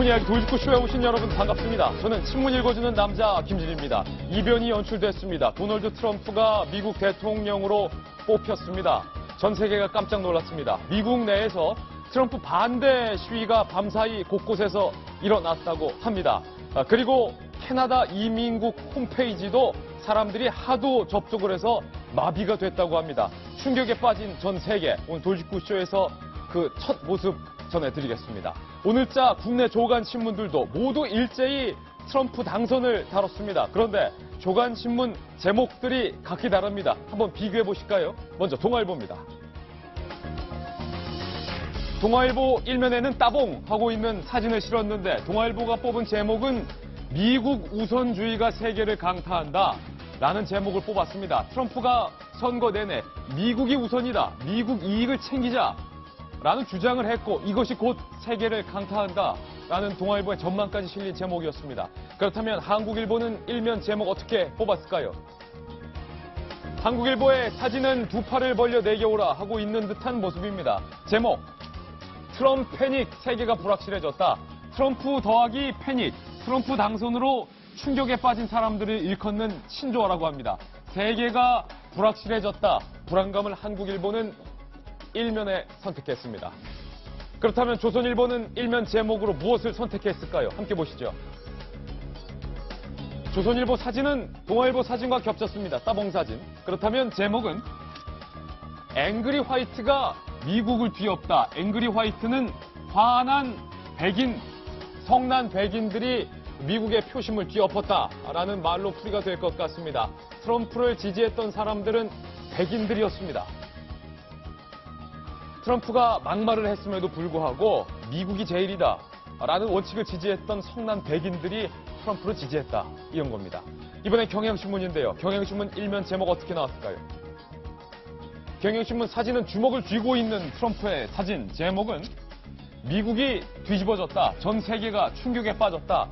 신문 이야기 돌직구쇼에 오신 여러분 반갑습니다. 저는 신문 읽어주는 남자 김진입니다. 이변이 연출됐습니다. 도널드 트럼프가 미국 대통령으로 뽑혔습니다. 전 세계가 깜짝 놀랐습니다. 미국 내에서 트럼프 반대 시위가 밤사이 곳곳에서 일어났다고 합니다. 그리고 캐나다 이민국 홈페이지도 사람들이 하도 접속을 해서 마비가 됐다고 합니다. 충격에 빠진 전 세계, 오늘 돌직구쇼에서 그 첫 모습 전해드리겠습니다. 오늘자 국내 조간 신문들도 모두 일제히 트럼프 당선을 다뤘습니다. 그런데 조간 신문 제목들이 각기 다릅니다. 한번 비교해 보실까요? 먼저 동아일보입니다. 동아일보 일면에는 따봉 하고 있는 사진을 실었는데 동아일보가 뽑은 제목은 미국 우선주의가 세계를 강타한다 라는 제목을 뽑았습니다. 트럼프가 선거 내내 미국이 우선이다, 미국 이익을 챙기자 라는 주장을 했고 이것이 곧 세계를 강타한다 라는 동아일보의 전망까지 실린 제목이었습니다. 그렇다면 한국일보는 일면 제목 어떻게 뽑았을까요? 한국일보의 사진은 두 팔을 벌려 내겨오라 하고 있는 듯한 모습입니다. 제목, 트럼프 패닉, 세계가 불확실해졌다. 트럼프 더하기 패닉, 트럼프 당선으로 충격에 빠진 사람들을 일컫는 신조어라고 합니다. 세계가 불확실해졌다. 불안감을 한국일보는 일면에 선택했습니다. 그렇다면 조선일보는 일면 제목으로 무엇을 선택했을까요? 함께 보시죠. 조선일보 사진은 동아일보 사진과 겹쳤습니다. 따봉 사진. 그렇다면 제목은 앵그리 화이트가 미국을 뒤엎다. 앵그리 화이트는 화난 백인, 성난 백인들이 미국의 표심을 뒤엎었다라는 말로 풀이가 될 것 같습니다. 트럼프를 지지했던 사람들은 백인들이었습니다. 트럼프가 막말을 했음에도 불구하고 미국이 제일이다 라는 원칙을 지지했던 성난 백인들이 트럼프를 지지했다. 이런 겁니다. 이번엔 경향신문인데요. 경향신문 일면 제목 어떻게 나왔을까요? 경향신문 사진은 주먹을 쥐고 있는 트럼프의 사진. 제목은 미국이 뒤집어졌다. 전 세계가 충격에 빠졌다.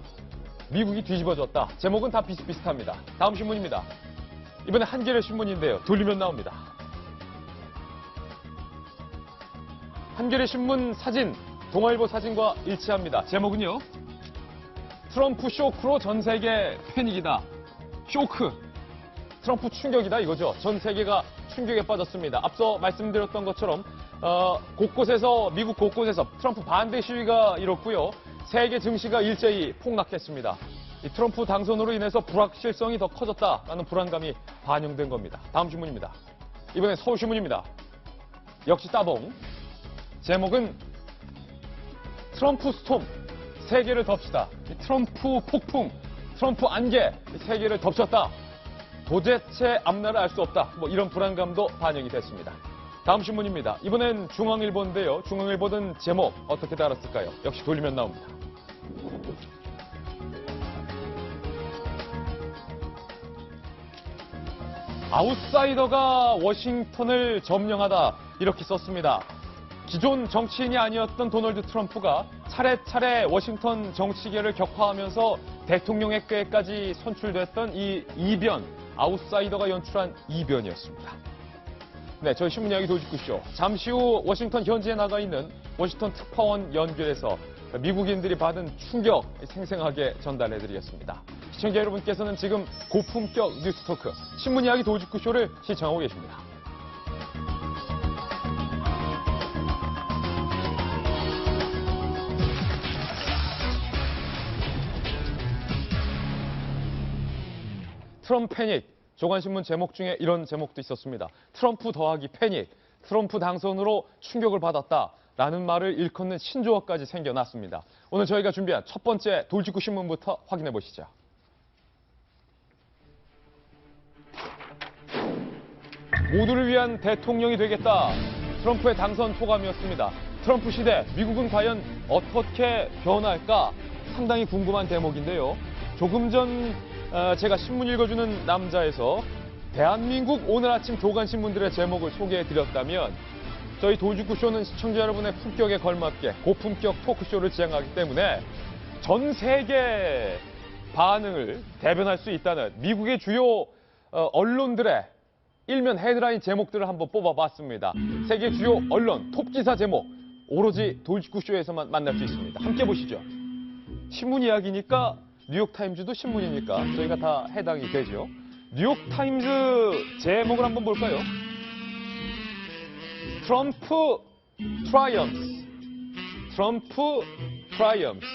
미국이 뒤집어졌다. 제목은 다 비슷비슷합니다. 다음 신문입니다. 이번에 한겨레 신문인데요. 돌리면 나옵니다. 한겨레 신문 사진, 동아일보 사진과 일치합니다. 제목은요. 트럼프 쇼크로 전 세계 패닉이다. 쇼크. 트럼프 충격이다 이거죠. 전 세계가 충격에 빠졌습니다. 앞서 말씀드렸던 것처럼 곳곳에서 미국 곳곳에서 트럼프 반대 시위가 일었고요. 세계 증시가 일제히 폭락했습니다. 이 트럼프 당선으로 인해서 불확실성이 더 커졌다라는 불안감이 반영된 겁니다. 다음 신문입니다. 이번엔 서울신문입니다. 역시 따봉. 제목은 트럼프 스톰, 세계를 덮치다. 트럼프 폭풍, 트럼프 안개, 세계를 덮쳤다. 도대체 앞날을 알 수 없다. 이런 불안감도 반영이 됐습니다. 다음 신문입니다. 이번엔 중앙일보인데요. 중앙일보는 제목 어떻게 달았을까요? 역시 돌리면 나옵니다. 아웃사이더가 워싱턴을 점령하다 이렇게 썼습니다. 기존 정치인이 아니었던 도널드 트럼프가 차례차례 워싱턴 정치계를 격파하면서 대통령의 꾀까지 선출됐던 이 이변, 아웃사이더가 연출한 이변이었습니다. 네, 저희 신문이야기 돌직구쇼. 잠시 후 워싱턴 현지에 나가 있는 워싱턴 특파원 연결해서 미국인들이 받은 충격 생생하게 전달해드리겠습니다. 시청자 여러분께서는 지금 고품격 뉴스토크 신문이야기 돌직구쇼를 시청하고 계십니다. 트럼프 패닉, 조간신문 제목 중에 이런 제목도 있었습니다. 트럼프 더하기 패닉, 트럼프 당선으로 충격을 받았다라는 말을 일컫는 신조어까지 생겨났습니다. 오늘 저희가 준비한 첫 번째 돌직구 신문부터 확인해 보시죠. 모두를 위한 대통령이 되겠다. 트럼프의 당선 소감이었습니다. 트럼프 시대, 미국은 과연 어떻게 변할까? 상당히 궁금한 대목인데요. 조금 전 제가 신문 읽어주는 남자에서 대한민국 오늘 아침 조간신문들의 제목을 소개해드렸다면 저희 돌직구쇼는 시청자 여러분의 품격에 걸맞게 고품격 토크쇼를 지향하기 때문에 전 세계 반응을 대변할 수 있다는 미국의 주요 언론들의 일면 헤드라인 제목들을 한번 뽑아봤습니다. 세계 주요 언론 톱기사 제목 오로지 돌직구쇼에서만 만날 수 있습니다. 함께 보시죠. 신문 이야기니까 뉴욕타임즈도 신문이니까 저희가 다 해당이 되죠. 뉴욕타임즈 제목을 한번 볼까요? 트럼프 트라이엄스. 트럼프 트라이엄스.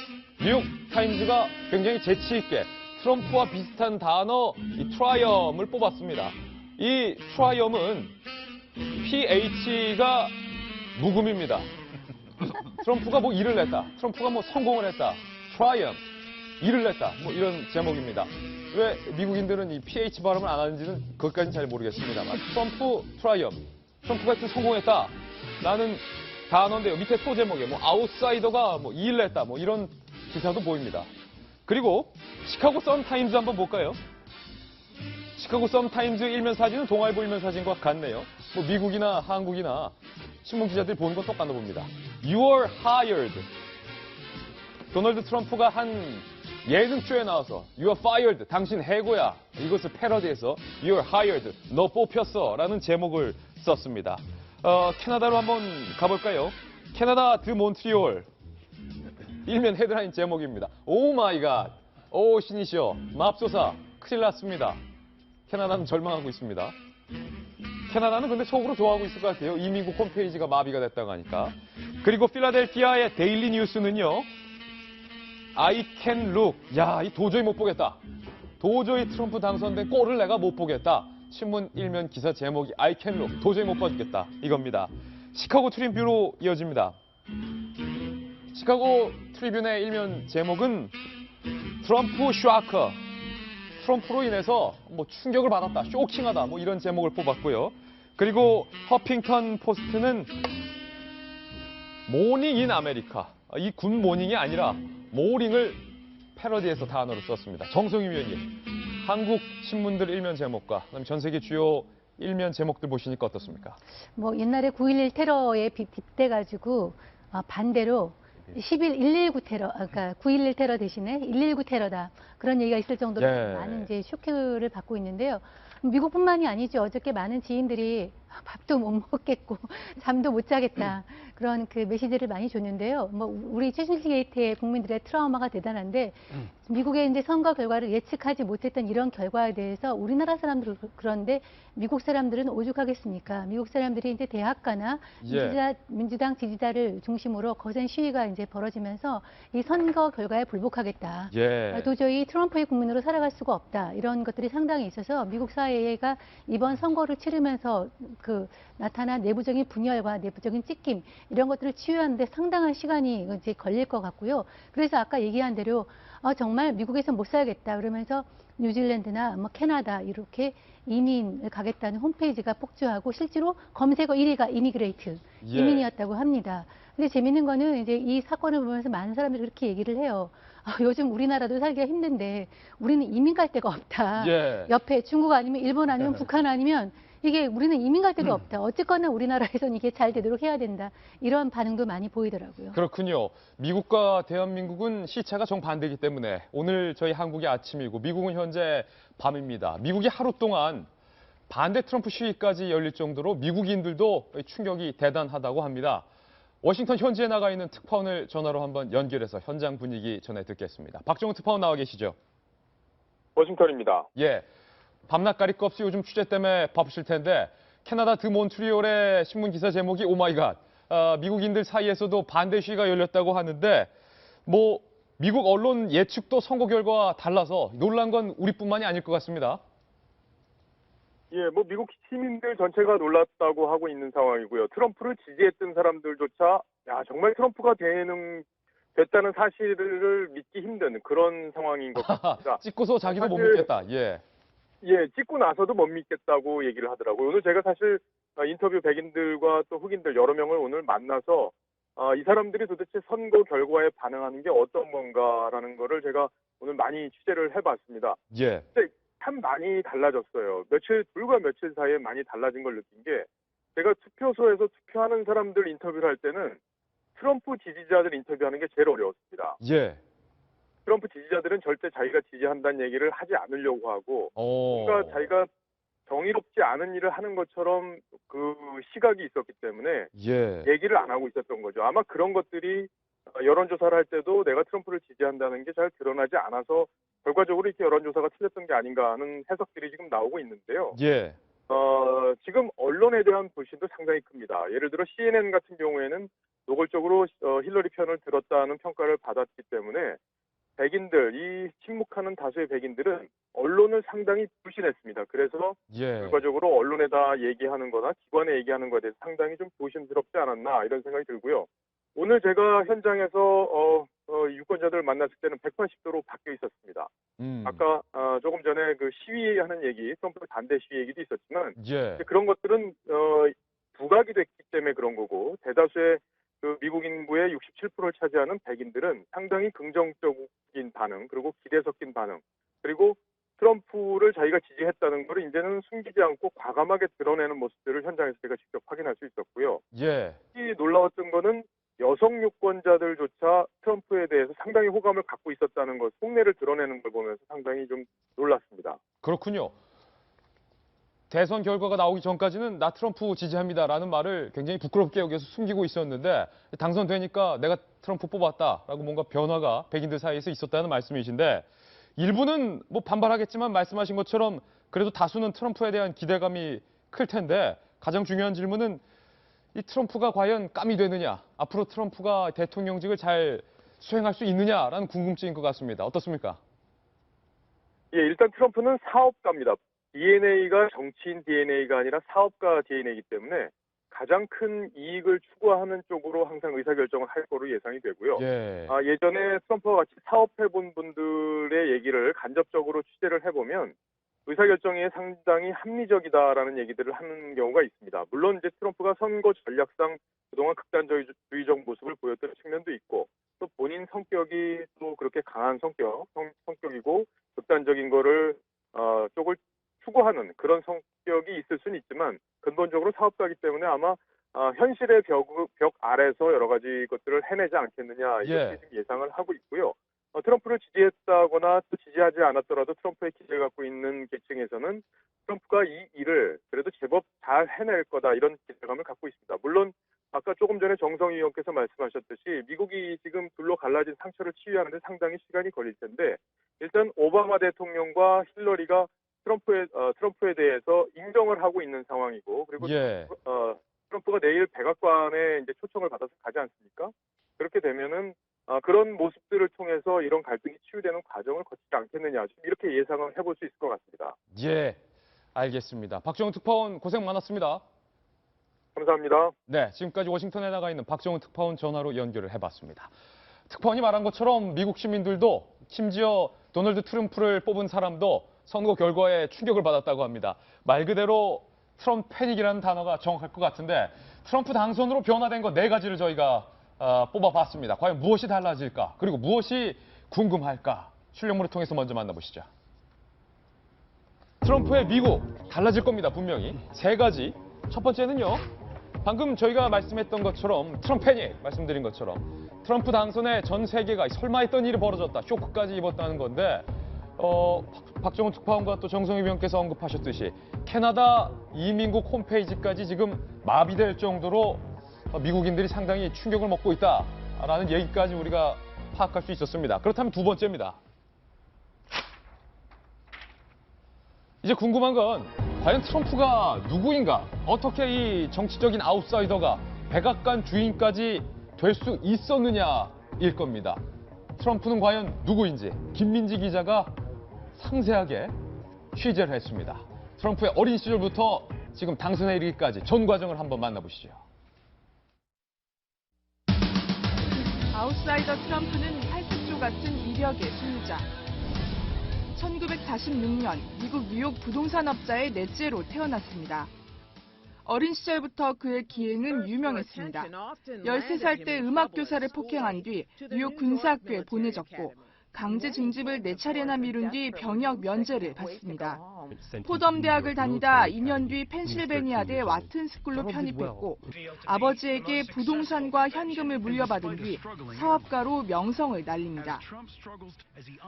뉴욕타임즈가 굉장히 재치 있게 트럼프와 비슷한 단어 이 트라이엄을 뽑았습니다. 이 트라이엄은 PH가 묵음입니다. 트럼프가 뭐 일을 냈다. 트럼프가 뭐 성공을 했다. 트라이엄. 일을 냈다. 뭐 이런 제목입니다. 왜 미국인들은 이 PH 발음을 안 하는지는 그것까지는 잘 모르겠습니다만. 트럼프 트라이엄. 트럼프가 하여튼 성공했다. 라는 단어인데요. 밑에 또 제목이에요. 뭐 아웃사이더가 뭐 일 냈다. 뭐 이런 기사도 보입니다. 그리고 시카고 선타임즈 한번 볼까요? 시카고 선타임즈 일면 사진은 동아일보 일면 사진과 같네요. 뭐 미국이나 한국이나 신문 기자들이 보는 건 똑같나 봅니다. You are hired. 도널드 트럼프가 한 예능쇼에 나와서 You are fired. 당신 해고야. 이것을 패러디해서 You are hired. 너 뽑혔어. 라는 제목을 썼습니다. 캐나다로 한번 가볼까요? 캐나다 드 몬트리올. 일면 헤드라인 제목입니다. 오 마이 갓. 오 신이시여. 맙소사. 큰일 났습니다. 캐나다는 절망하고 있습니다. 캐나다는 근데 속으로 좋아하고 있을 것 같아요. 이민국 홈페이지가 마비가 됐다고 하니까. 그리고 필라델피아의 데일리 뉴스는요. I can look. 야, 이 도저히 못 보겠다. 도저히 트럼프 당선된 꼴을 내가 못 보겠다. 신문 일면 기사 제목이 I can look. 도저히 못 봐주겠다. 이겁니다. 시카고 트리뷴으로 이어집니다. 시카고 트리뷴의 일면 제목은 트럼프 슈아커. 트럼프로 인해서 뭐 충격을 받았다, 쇼킹하다, 뭐 이런 제목을 뽑았고요. 그리고 허핑턴 포스트는 모닝 인 아메리카. 이 군 모닝이 아니라 모링을 패러디해서 단어로 썼습니다. 정성희 위원님, 한국 신문들 일면 제목과 그다음에 전 세계 주요 일면 제목들 보시니까 어떻습니까? 뭐 옛날에 9.11 테러에 빗대가지고 반대로 10일 119 테러, 그러니까 9.11 테러 대신에 119 테러다. 그런 얘기가 있을 정도로 예. 많은 이제 쇼크를 받고 있는데요. 미국뿐만이 아니죠. 어저께 많은 지인들이 밥도 못 먹겠고 잠도 못 자겠다. 그런 그 메시지를 많이 줬는데요. 뭐 우리 최순실 게이트의 국민들의 트라우마가 대단한데 미국의 이제 선거 결과를 예측하지 못했던 이런 결과에 대해서 우리나라 사람들은 그런데 미국 사람들은 오죽하겠습니까? 미국 사람들이 이제 대학가나 예. 민주당 지지자를 중심으로 거센 시위가 이제 벌어지면서 이 선거 결과에 불복하겠다. 예. 도저히 트럼프의 국민으로 살아갈 수가 없다. 이런 것들이 상당히 있어서 미국 사회가 이번 선거를 치르면서 그 나타난 내부적인 분열과 내부적인 찢김 이런 것들을 치유하는데 상당한 시간이 이제 걸릴 것 같고요. 그래서 아까 얘기한 대로 정말 미국에서 못 살겠다 그러면서 뉴질랜드나 뭐 캐나다 이렇게 이민을 가겠다는 홈페이지가 폭주하고 실제로 검색어 1위가 이미그레이트, 예. 이민이었다고 합니다. 근데 재밌는 거는 이제 이 사건을 보면서 많은 사람들이 그렇게 얘기를 해요. 요즘 우리나라도 살기가 힘든데 우리는 이민 갈 데가 없다. 예. 옆에 중국 아니면 일본 아니면 북한 아니면 이게 우리는 이민 갈 데가 없다. 어쨌거나 우리나라에선 이게 잘 되도록 해야 된다. 이런 반응도 많이 보이더라고요. 그렇군요. 미국과 대한민국은 시차가 정반대이기 때문에 오늘 저희 한국이 아침이고 미국은 현재 밤입니다. 미국이 하루 동안 반대 트럼프 시위까지 열릴 정도로 미국인들도 충격이 대단하다고 합니다. 워싱턴 현지에 나가 있는 특파원을 전화로 한번 연결해서 현장 분위기 전해 듣겠습니다. 박정우 특파원 나와 계시죠? 워싱턴입니다. 예. 밤낮 가릴 거 없이 요즘 취재 때문에 바쁘실 텐데 캐나다 드 몬트리올의 신문 기사 제목이 오마이갓. 미국인들 사이에서도 반대 시위가 열렸다고 하는데 뭐 미국 언론 예측도 선거 결과와 달라서 놀란 건 우리뿐만이 아닐 것 같습니다. 예, 뭐 미국 시민들 전체가 놀랐다고 하고 있는 상황이고요. 트럼프를 지지했던 사람들조차 야 정말 트럼프가 됐다는 사실을 믿기 힘든 그런 상황인 것 같습니다. 찍고서 자기도 못 사실, 믿겠다. 예. 예, 찍고 나서도 못 믿겠다고 얘기를 하더라고요. 오늘 제가 사실 인터뷰 백인들과 또 흑인들 여러 명을 오늘 만나서 이 사람들이 도대체 선거 결과에 반응하는 게 어떤 건가라는 거를 제가 오늘 많이 취재를 해봤습니다. 예. 근데 참 많이 달라졌어요. 불과 며칠 사이에 많이 달라진 걸 느낀 게 제가 투표소에서 투표하는 사람들 인터뷰를 할 때는 트럼프 지지자들 인터뷰하는 게 제일 어려웠습니다. 예. 트럼프 지지자들은 절대 자기가 지지한다는 얘기를 하지 않으려고 하고 뭔가 자기가 정의롭지 않은 일을 하는 것처럼 그 시각이 있었기 때문에 예. 얘기를 안 하고 있었던 거죠. 아마 그런 것들이 여론조사를 할 때도 내가 트럼프를 지지한다는 게 잘 드러나지 않아서 결과적으로 이렇게 여론조사가 틀렸던 게 아닌가 하는 해석들이 지금 나오고 있는데요. 예. 지금 언론에 대한 불신도 상당히 큽니다. 예를 들어 CNN 같은 경우에는 노골적으로 힐러리 편을 들었다는 평가를 받았기 때문에 백인들, 이 침묵하는 다수의 백인들은 언론을 상당히 불신했습니다. 그래서 예. 결과적으로 언론에다 얘기하는 거나 기관에 얘기하는 것에 대해서 상당히 좀 조심스럽지 않았나 이런 생각이 들고요. 오늘 제가 현장에서 유권자들 만났을 때는 180도로 바뀌어 있었습니다. 아까 조금 전에 그 시위하는 얘기, 트럼프 반대 시위 얘기도 있었지만 예. 그런 것들은 부각이 됐기 때문에 그런 거고 대다수의 그 미국 인구의 67%를 차지하는 백인들은 상당히 긍정적인 반응, 그리고 기대 섞인 반응, 그리고 트럼프를 자기가 지지했다는 걸 이제는 숨기지 않고 과감하게 드러내는 모습들을 현장에서 제가 직접 확인할 수 있었고요. 예. 특히 놀라웠던 거는 여성 유권자들조차 트럼프에 대해서 상당히 호감을 갖고 있었다는 것, 속내를 드러내는 걸 보면서 상당히 좀 놀랐습니다. 그렇군요. 대선 결과가 나오기 전까지는 나 트럼프 지지합니다라는 말을 굉장히 부끄럽게 여기서 숨기고 있었는데 당선되니까 내가 트럼프 뽑았다라고 뭔가 변화가 백인들 사이에서 있었다는 말씀이신데 일부는 뭐 반발하겠지만 말씀하신 것처럼 그래도 다수는 트럼프에 대한 기대감이 클 텐데 가장 중요한 질문은 이 트럼프가 과연 깜이 되느냐, 앞으로 트럼프가 대통령직을 잘 수행할 수 있느냐라는 궁금증인 것 같습니다. 어떻습니까? 예, 일단 트럼프는 사업가입니다. DNA가 정치인 DNA가 아니라 사업가 DNA이기 때문에 가장 큰 이익을 추구하는 쪽으로 항상 의사결정을 할 거로 예상이 되고요. 예. 예전에 트럼프와 같이 사업해본 분들의 얘기를 간접적으로 취재를 해보면 의사결정이 상당히 합리적이다라는 얘기들을 하는 경우가 있습니다. 물론 이제 트럼프가 선거 전략상 그동안 극단주의적 모습을 보였던 측면도 있고 또 본인 성격이 또 그렇게 강한 성격이고 극단적인 거를 쪽을 추구하는 그런 성격이 있을 수는 있지만 근본적으로 사업가이기 때문에 아마 현실의 벽 아래서 여러 가지 것들을 해내지 않겠느냐 이렇게 지금 예상을 하고 있고요. 트럼프를 지지했다거나 또 지지하지 않았더라도 트럼프에 기대를 갖고 있는 계층에서는 트럼프가 이 일을 그래도 제법 잘 해낼 거다 이런 기대감을 갖고 있습니다. 물론 아까 조금 전에 정성희 의원께서 말씀하셨듯이 미국이 지금 둘로 갈라진 상처를 치유하는 데 상당히 시간이 걸릴 텐데 일단 오바마 대통령과 힐러리가 트럼프에 대해서 인정을 하고 있는 상황이고 그리고 트럼프가 내일 백악관에 이제 초청을 받아서 가지 않습니까? 그렇게 되면은 그런 모습들을 통해서 이런 갈등이 치유되는 과정을 거치지 않겠느냐 이렇게 예상을 해볼 수 있을 것 같습니다. 예, 알겠습니다. 박정훈 특파원 고생 많았습니다. 감사합니다. 네, 지금까지 워싱턴에 나가 있는 박정훈 특파원 전화로 연결을 해봤습니다. 특파원이 말한 것처럼 미국 시민들도 심지어 도널드 트럼프를 뽑은 사람도 선거 결과에 충격을 받았다고 합니다. 말 그대로 트럼프 패닉이라는 단어가 정확할 것 같은데 트럼프 당선으로 변화된 거 4가지를 저희가 뽑아봤습니다. 과연 무엇이 달라질까? 그리고 무엇이 궁금할까? 출력물을 통해서 먼저 만나보시죠. 트럼프의 미국 달라질 겁니다. 분명히 3가지. 첫 번째는요. 방금 저희가 말씀했던 것처럼 트럼프 패닉 말씀드린 것처럼 트럼프 당선에 전 세계가 설마 했던 일이 벌어졌다. 쇼크까지 입었다는 건데 박정훈 특파원과 또 정성희 위원께서 언급하셨듯이 캐나다 이민국 홈페이지까지 지금 마비될 정도로 미국인들이 상당히 충격을 먹고 있다라는 얘기까지 우리가 파악할 수 있었습니다. 그렇다면 두 번째입니다. 이제 궁금한 건 과연 트럼프가 누구인가? 어떻게 이 정치적인 아웃사이더가 백악관 주인까지 될 수 있었느냐일 겁니다. 트럼프는 과연 누구인지 김민지 기자가 상세하게 취재를 했습니다. 트럼프의 어린 시절부터 지금 당선에 이르기까지 전 과정을 한번 만나보시죠. 아웃사이더 트럼프는 팔색조 같은 이력의 소유자. 1946년 미국 뉴욕 부동산업자의 넷째로 태어났습니다. 어린 시절부터 그의 기행은 유명했습니다. 13살 때 음악교사를 폭행한 뒤 뉴욕 군사학교에 보내졌고 강제 징집을 4차례나 미룬 뒤 병역 면제를 받습니다. 포덤 대학을 다니다 2년 뒤 펜실베니아대 와튼스쿨로 편입했고 아버지에게 부동산과 현금을 물려받은 뒤 사업가로 명성을 날립니다.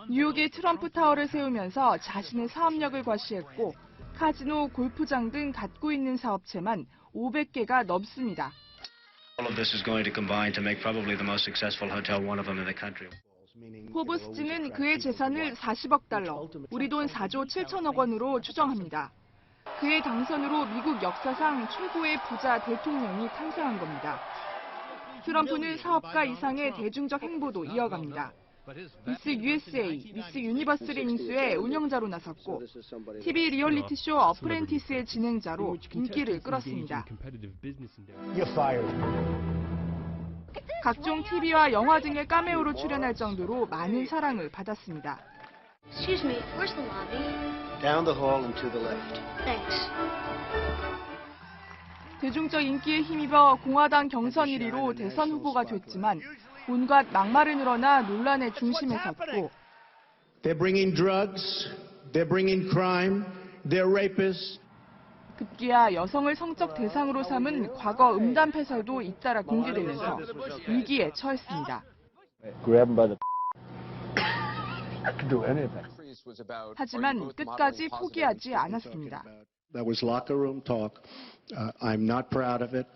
뉴욕에 트럼프 타워를 세우면서 자신의 사업력을 과시했고 카지노, 골프장 등 갖고 있는 사업체만 500개가 넘습니다. All of this is going to combine to make probably the most successful hotel, one of them in the country. 포브스지는 그의 재산을 40억 달러, 우리 돈 4조 7천억 원으로 추정합니다. 그의 당선으로 미국 역사상 최고의 부자 대통령이 탄생한 겁니다. 트럼프는 사업가 이상의 대중적 행보도 이어갑니다. 미스 USA, 미스 유니버스를 인수해 운영자로 나섰고 TV 리얼리티 쇼 어프렌티스의 진행자로 인기를 끌었습니다. 각종 TV와 영화 등의 카메오로 출연할 정도로 많은 사랑을 받았습니다. Excuse me, where's the lobby? Down the hall and to the left. Thanks. 대중적 인기에 힘입어 공화당 경선 1위로 대선 후보가 됐지만 온갖 막말을 늘어나 논란의 중심에 섰고 They're bringing drugs, they're bringing crime, they're rapists. 급기야 여성을 성적 대상으로 삼은 과거 음담 패설도 잇따라 공개되면서 위기에 처했습니다. 하지만 끝까지 포기하지 않았습니다. That was locker room talk. I'm not proud of it.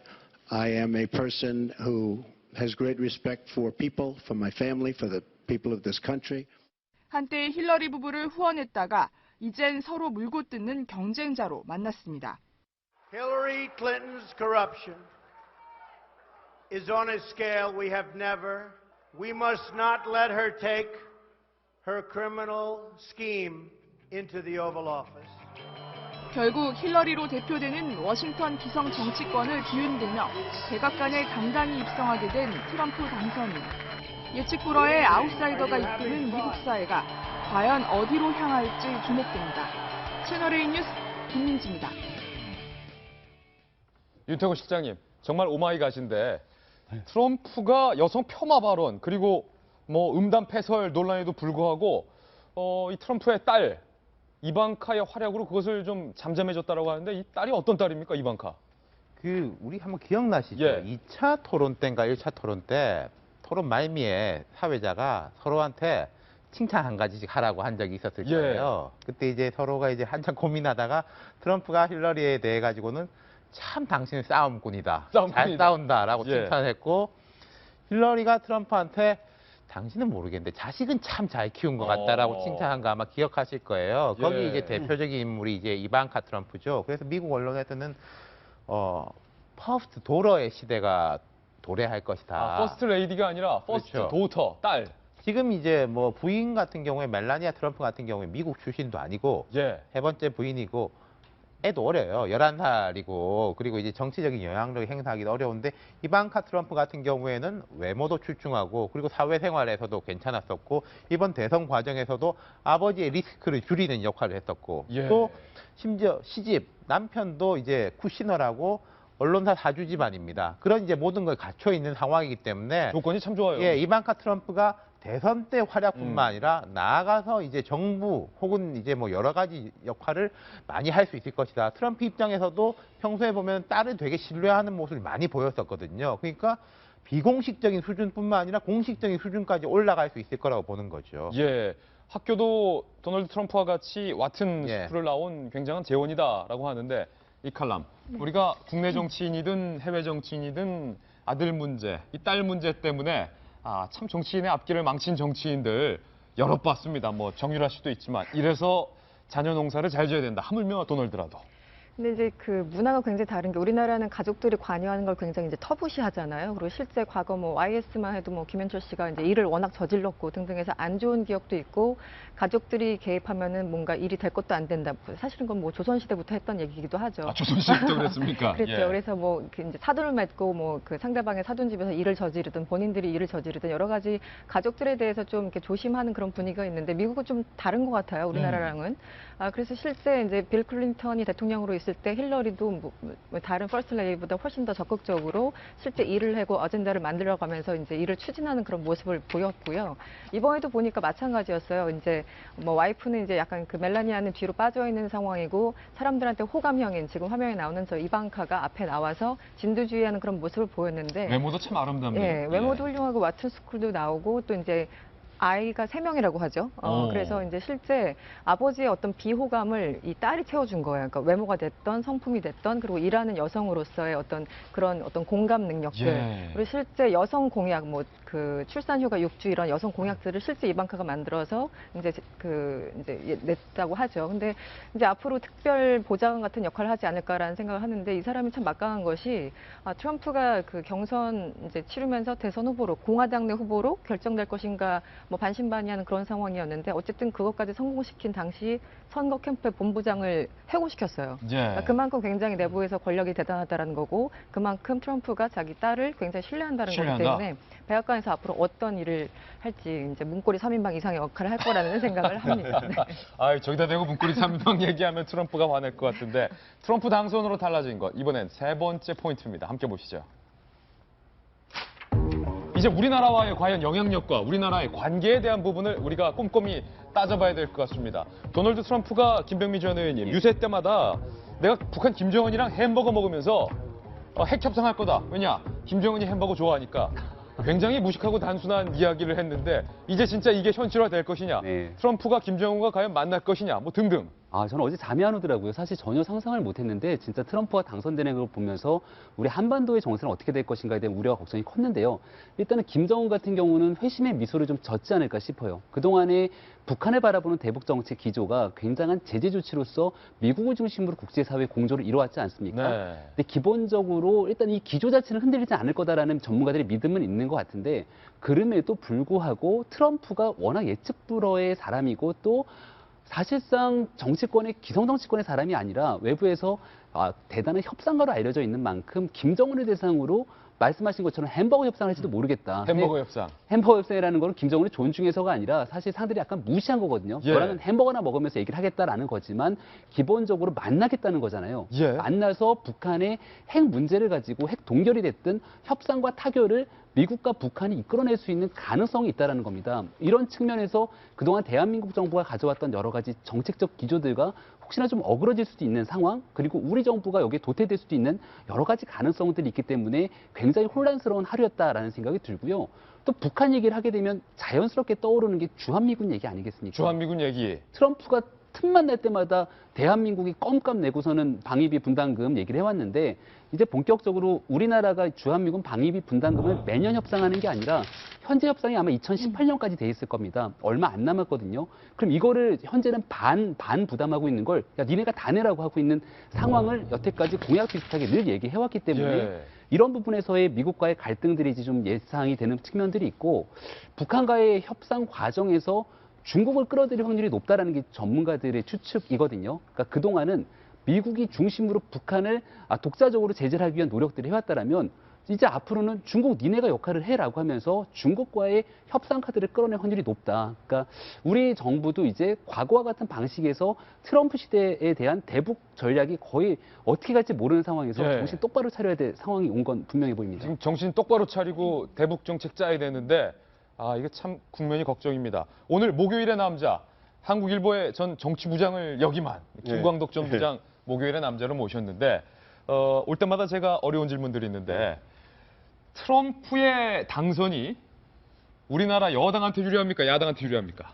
I am a person who has great respect for people, for my family, for the people of this country. 한때 힐러리 부부를 후원했다가 이젠 서로 물고 뜯는 경쟁자로 만났습니다. Hillary Clinton's corruption is on a scale we have never. We must not let her take her criminal scheme into the Oval Office. 결국 힐러리로 대표되는 워싱턴 기성 정치권을 뒤흔들며 백악관에 당당히 입성하게 된 트럼프 당선인. 예측 불허의 아웃사이더가 이끄는 미국 사회가 과연 어디로 향할지 주목됩니다. 채널A 뉴스 김민지입니다. 윤태곤 실장님, 정말 오마이갓인데 트럼프가 여성 폄하 발언 그리고 뭐 음담 패설 논란에도 불구하고 이 트럼프의 딸 이방카의 활약으로 그것을 좀 잠잠해졌다라고 하는데 이 딸이 어떤 딸입니까, 이방카? 우리 한번 기억나시죠? 예. 2차 토론 때인가 1차 토론 때 토론 말미에 사회자가 서로한테 칭찬 한 가지씩 하라고 한 적이 있었을 예. 거예요. 그때 이제 서로가 이제 한참 고민하다가 트럼프가 힐러리에 대해 가지고는 참 당신은 싸움꾼이다. 잘 싸운다라고 예. 칭찬을 했고 힐러리가 트럼프한테 당신은 모르겠는데 자식은 참 잘 키운 것 같다라고 칭찬한 거 아마 기억하실 거예요. 거기 예. 이제 대표적인 인물이 이제 이방카 트럼프죠. 그래서 미국 언론에서는 퍼스트 도러의 시대가 도래할 것이다. 퍼스트 레이디가 아니라 퍼스트 그렇죠. 도터, 딸. 지금 이제 뭐 부인 같은 경우에 멜라니아 트럼프 같은 경우에 미국 출신도 아니고 예. 세 번째 부인이고 애도 어려요. 11살이고 그리고 이제 정치적인 영향력을 행사하기도 어려운데 이방카 트럼프 같은 경우에는 외모도 출중하고 그리고 사회생활에서도 괜찮았었고 이번 대선 과정에서도 아버지의 리스크를 줄이는 역할을 했었고 예. 또 심지어 시집 남편도 이제 쿠시너라고 언론사 사주 집안입니다. 그런 이제 모든 걸 갖춰 있는 상황이기 때문에 조건이 참 좋아요. 예, 이방카 트럼프가 대선 때 활약뿐만 아니라 나아가서 이제 정부 혹은 이제 뭐 여러 가지 역할을 많이 할 수 있을 것이다. 트럼프 입장에서도 평소에 보면 딸을 되게 신뢰하는 모습을 많이 보였었거든요. 그러니까 비공식적인 수준뿐만 아니라 공식적인 수준까지 올라갈 수 있을 거라고 보는 거죠. 예. 학교도 도널드 트럼프와 같이 와튼 예. 스쿨을 나온 굉장한 재원이다라고 하는데 이 칼럼 우리가 국내 정치인이든 해외 정치인이든 아들 문제, 이 딸 문제 때문에 참 정치인의 앞길을 망친 정치인들 여러 봤습니다. 뭐 정유라 씨도 있지만 이래서 자녀 농사를 잘 지어야 된다. 하물며 도널드라도. 근데 이제 그 문화가 굉장히 다른 게 우리나라는 가족들이 관여하는 걸 굉장히 이제 터부시하잖아요. 그리고 실제 과거 뭐 YS만 해도 뭐 김현철 씨가 이제 일을 워낙 저질렀고 등등해서 안 좋은 기억도 있고 가족들이 개입하면은 뭔가 일이 될 것도 안 된다. 사실은 그건 뭐 조선시대부터 했던 얘기이기도 하죠. 조선시대부터 그랬습니까? 그렇죠. 예. 그래서 뭐 이제 사돈을 맺고 뭐 그 상대방의 사돈 집에서 일을 저지르든 본인들이 일을 저지르든 여러 가지 가족들에 대해서 좀 이렇게 조심하는 그런 분위기가 있는데 미국은 좀 다른 것 같아요. 우리나라랑은. 그래서 실제 이제 빌 클린턴이 대통령으로 있을 때 힐러리도 뭐 다른 퍼스트 레이디보다 훨씬 더 적극적으로 실제 일을 하고 어젠다를 만들어가면서 이제 일을 추진하는 그런 모습을 보였고요. 이번에도 보니까 마찬가지였어요. 이제 뭐 와이프는 이제 약간 그 멜라니아는 뒤로 빠져 있는 상황이고 사람들한테 호감형인 지금 화면에 나오는 저 이방카가 앞에 나와서 진두지휘하는 그런 모습을 보였는데 외모도 참 아름답네요. 예, 외모도 훌륭하고 와튼 스쿨도 나오고 또 이제 아이가 3명이라고 하죠. 그래서 이제 실제 아버지의 어떤 비호감을 이 딸이 채워준 거예요. 그러니까 외모가 됐던 성품이 됐던 그리고 일하는 여성으로서의 어떤 그런 어떤 공감 능력들 예. 그리고 실제 여성 공약 뭐 그 출산휴가 6주 이런 여성 공약들을 실제 이방카가 만들어서 이제 냈다고 하죠. 근데 이제 앞으로 특별 보좌관 같은 역할을 하지 않을까라는 생각을 하는데 이 사람이 참 막강한 것이 트럼프가 그 경선 이제 치르면서 대선 후보로 공화당 내 후보로 결정될 것인가 뭐 반신반의하는 그런 상황이었는데 어쨌든 그것까지 성공시킨 당시 선거 캠프의 본부장을 해고시켰어요. 예. 그러니까 그만큼 굉장히 내부에서 권력이 대단하다는 거고 그만큼 트럼프가 자기 딸을 굉장히 신뢰한다는 거기 때문에 백악관에서 앞으로 어떤 일을 할지 이제 문고리 3인방 이상의 역할을 할 거라는 생각을 합니다. 네. 아, 저기다 대고 문고리 3인방 얘기하면 트럼프가 화낼 것 같은데 트럼프 당선으로 달라진 것 이번엔 3번째 포인트입니다. 함께 보시죠. 이제 우리나라와의 과연 영향력과 우리나라의 관계에 대한 부분을 우리가 꼼꼼히 따져봐야 될 것 같습니다. 도널드 트럼프가 김병미 전 의원님 유세 때마다 내가 북한 김정은이랑 햄버거 먹으면서 핵 협상할 거다. 왜냐? 김정은이 햄버거 좋아하니까. 굉장히 무식하고 단순한 이야기를 했는데 이제 진짜 이게 현실화될 것이냐? 네. 트럼프가 김정은과 과연 만날 것이냐? 뭐 등등. 저는 어제 잠이 안 오더라고요. 사실 전혀 상상을 못했는데 진짜 트럼프가 당선되는 걸 보면서 우리 한반도의 정세는 어떻게 될 것인가에 대한 우려와 걱정이 컸는데요. 일단은 김정은 같은 경우는 회심의 미소를 좀 젓지 않을까 싶어요. 그동안에 북한을 바라보는 대북 정책 기조가 굉장한 제재 조치로서 미국을 중심으로 국제사회 공조를 이뤄왔지 않습니까? 네. 근데 기본적으로 일단 이 기조 자체는 흔들리지 않을 거다라는 전문가들의 믿음은 있는 것 같은데 그럼에도 불구하고 트럼프가 워낙 예측 불허의 사람이고 또 사실상 정치권의 기성 정치권의 사람이 아니라 외부에서 대단한 협상가로 알려져 있는 만큼 김정은을 대상으로 말씀하신 것처럼 햄버거 협상을 할지도 모르겠다. 햄버거 협상. 햄버거 협상이라는 건 김정은을 존중해서가 아니라 사실 상대들이 약간 무시한 거거든요. 예. 너랑은 햄버거나 먹으면서 얘기를 하겠다라는 거지만 기본적으로 만나겠다는 거잖아요. 예. 만나서 북한의 핵 문제를 가지고 핵 동결이 됐든 협상과 타결을 미국과 북한이 이끌어낼 수 있는 가능성이 있다는 겁니다. 이런 측면에서 그동안 대한민국 정부가 가져왔던 여러 가지 정책적 기조들과 혹시나 좀 어그러질 수도 있는 상황, 그리고 우리 정부가 여기에 도태될 수도 있는 여러 가지 가능성들이 있기 때문에 굉장히 혼란스러운 하루였다라는 생각이 들고요. 또 북한 얘기를 하게 되면 자연스럽게 떠오르는 게 주한미군 얘기 아니겠습니까? 주한미군 얘기. 트럼프가 틈만 날 때마다 대한민국이 껌값 내고서는 방위비 분담금 얘기를 해왔는데 이제 본격적으로 우리나라가 주한미군 방위비 분담금을 매년 협상하는 게 아니라 현재 협상이 아마 2018년까지 돼 있을 겁니다. 얼마 안 남았거든요. 그럼 이거를 현재는 반 부담하고 있는 걸 야, 니네가 다 내라고 하고 있는 상황을 여태까지 공약 비슷하게 늘 얘기해왔기 때문에 예. 이런 부분에서의 미국과의 갈등들이 이제 좀 예상이 되는 측면들이 있고 북한과의 협상 과정에서 중국을 끌어들일 확률이 높다라는 게 전문가들의 추측이거든요. 그러니까 그동안은 미국이 중심으로 북한을 독자적으로 제재를 하기 위한 노력들을 해왔다라면 이제 앞으로는 중국 니네가 역할을 해라고 하면서 중국과의 협상 카드를 끌어낼 확률이 높다. 그러니까 우리 정부도 이제 과거와 같은 방식에서 트럼프 시대에 대한 대북 전략이 거의 어떻게 갈지 모르는 상황에서 예. 정신 똑바로 차려야 될 상황이 온 건 분명해 보입니다. 지금 정신 똑바로 차리고 대북 정책 짜야 되는데 이게 참 국면이 걱정입니다. 오늘 목요일의 남자, 한국일보의 전 정치부장을 역임한 김광덕 전 부장 목요일의 남자로 모셨는데 올 때마다 제가 어려운 질문들이 있는데 트럼프의 당선이 우리나라 여당한테 유리합니까? 야당한테 유리합니까?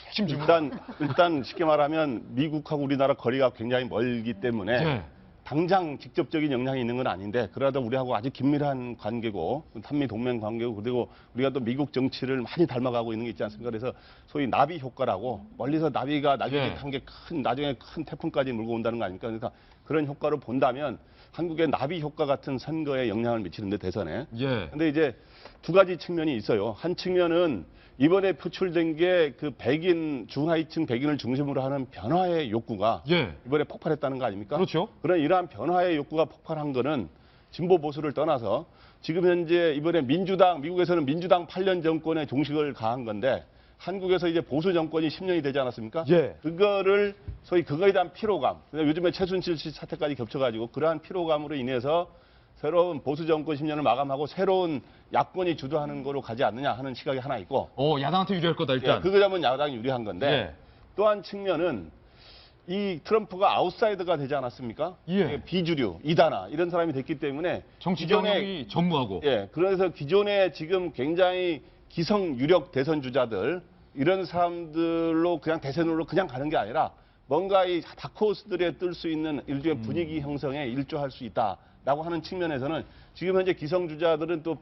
핵심 질문. 일단 쉽게 말하면 미국하고 우리나라 거리가 굉장히 멀기 때문에 예. 당장 직접적인 영향이 있는 건 아닌데 그러다 우리하고 아주 긴밀한 관계고 한미 동맹 관계고 그리고 우리가 또 미국 정치를 많이 닮아가고 있는 게 있지 않습니까? 그래서 소위 나비 효과라고 멀리서 나비가 나중에 탄 게 나중에 큰 태풍까지 물고 온다는 거 아닙니까? 그러니까 그런 효과로 본다면 한국의 나비 효과 같은 선거에 영향을 미치는데 대선에. 예. 근데 이제 두 가지 측면이 있어요. 한 측면은 이번에 표출된 게 그 백인 중하위층 백인을 중심으로 하는 변화의 욕구가 이번에 폭발했다는 거 아닙니까? 그렇죠. 그런 이러한 변화의 욕구가 폭발한 거는 진보 보수를 떠나서 지금 현재 이번에 미국에서는 민주당 8년 정권의 종식을 가한 건데 한국에서 이제 보수 정권이 10년이 되지 않았습니까? 예. 그거를 소위 그거에 대한 피로감. 요즘에 최순실 씨 사태까지 겹쳐가지고 그러한 피로감으로 인해서 새로운 보수 정권 10년을 마감하고 새로운 야권이 주도하는 거로 가지 않느냐 하는 시각이 하나 있고. 야당한테 유리할 거다 일단. 그거라면 야당이 유리한 건데 또 한 측면은 이 트럼프가 아웃사이더가 되지 않았습니까? 비주류, 이단아 이런 사람이 됐기 때문에 정치 경험이 전무하고. 그래서 기존에 지금 굉장히 기성 유력 대선 주자들 이런 사람들로 그냥 대선으로 그냥 가는 게 아니라 뭔가 이 다크호스들에 뜰 수 있는 일종의 분위기 형성에 일조할 수 있다라고 하는 측면에서는 지금 현재 기성 주자들은 또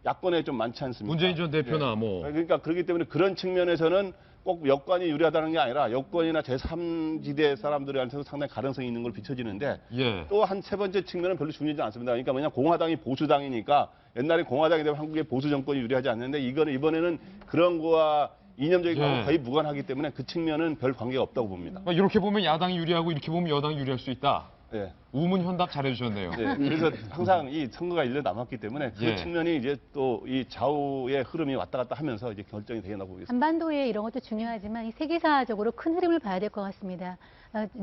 야권에 좀 많지 않습니까? 문재인 전 대표나 뭐. 그러니까 그렇기 때문에 그런 측면에서는 꼭 여권이 유리하다는 게 아니라 여권이나 제3지대 사람들한테도 상당히 가능성이 있는 걸 비춰지는데 예. 또 한 세 번째 측면은 별로 중요하지 않습니다. 그러니까 뭐냐 공화당이 보수당이니까 옛날에 공화당이 되면 한국의 보수 정권이 유리하지 않는데 이번에는 그런 거와 이념적인 거하고 거의 무관하기 때문에 그 측면은 별 관계가 없다고 봅니다. 이렇게 보면 야당이 유리하고 이렇게 보면 여당이 유리할 수 있다. 네. 우문현답 잘해주셨네요. 네, 그래서 항상 이 선거가 1년 남았기 때문에 그 측면이 이제 또 이 좌우의 흐름이 왔다 갔다 하면서 이제 결정이 되겠다고 보겠습니다. 한반도에 이런 것도 중요하지만 이 세계사적으로 큰 흐름을 봐야 될 것 같습니다.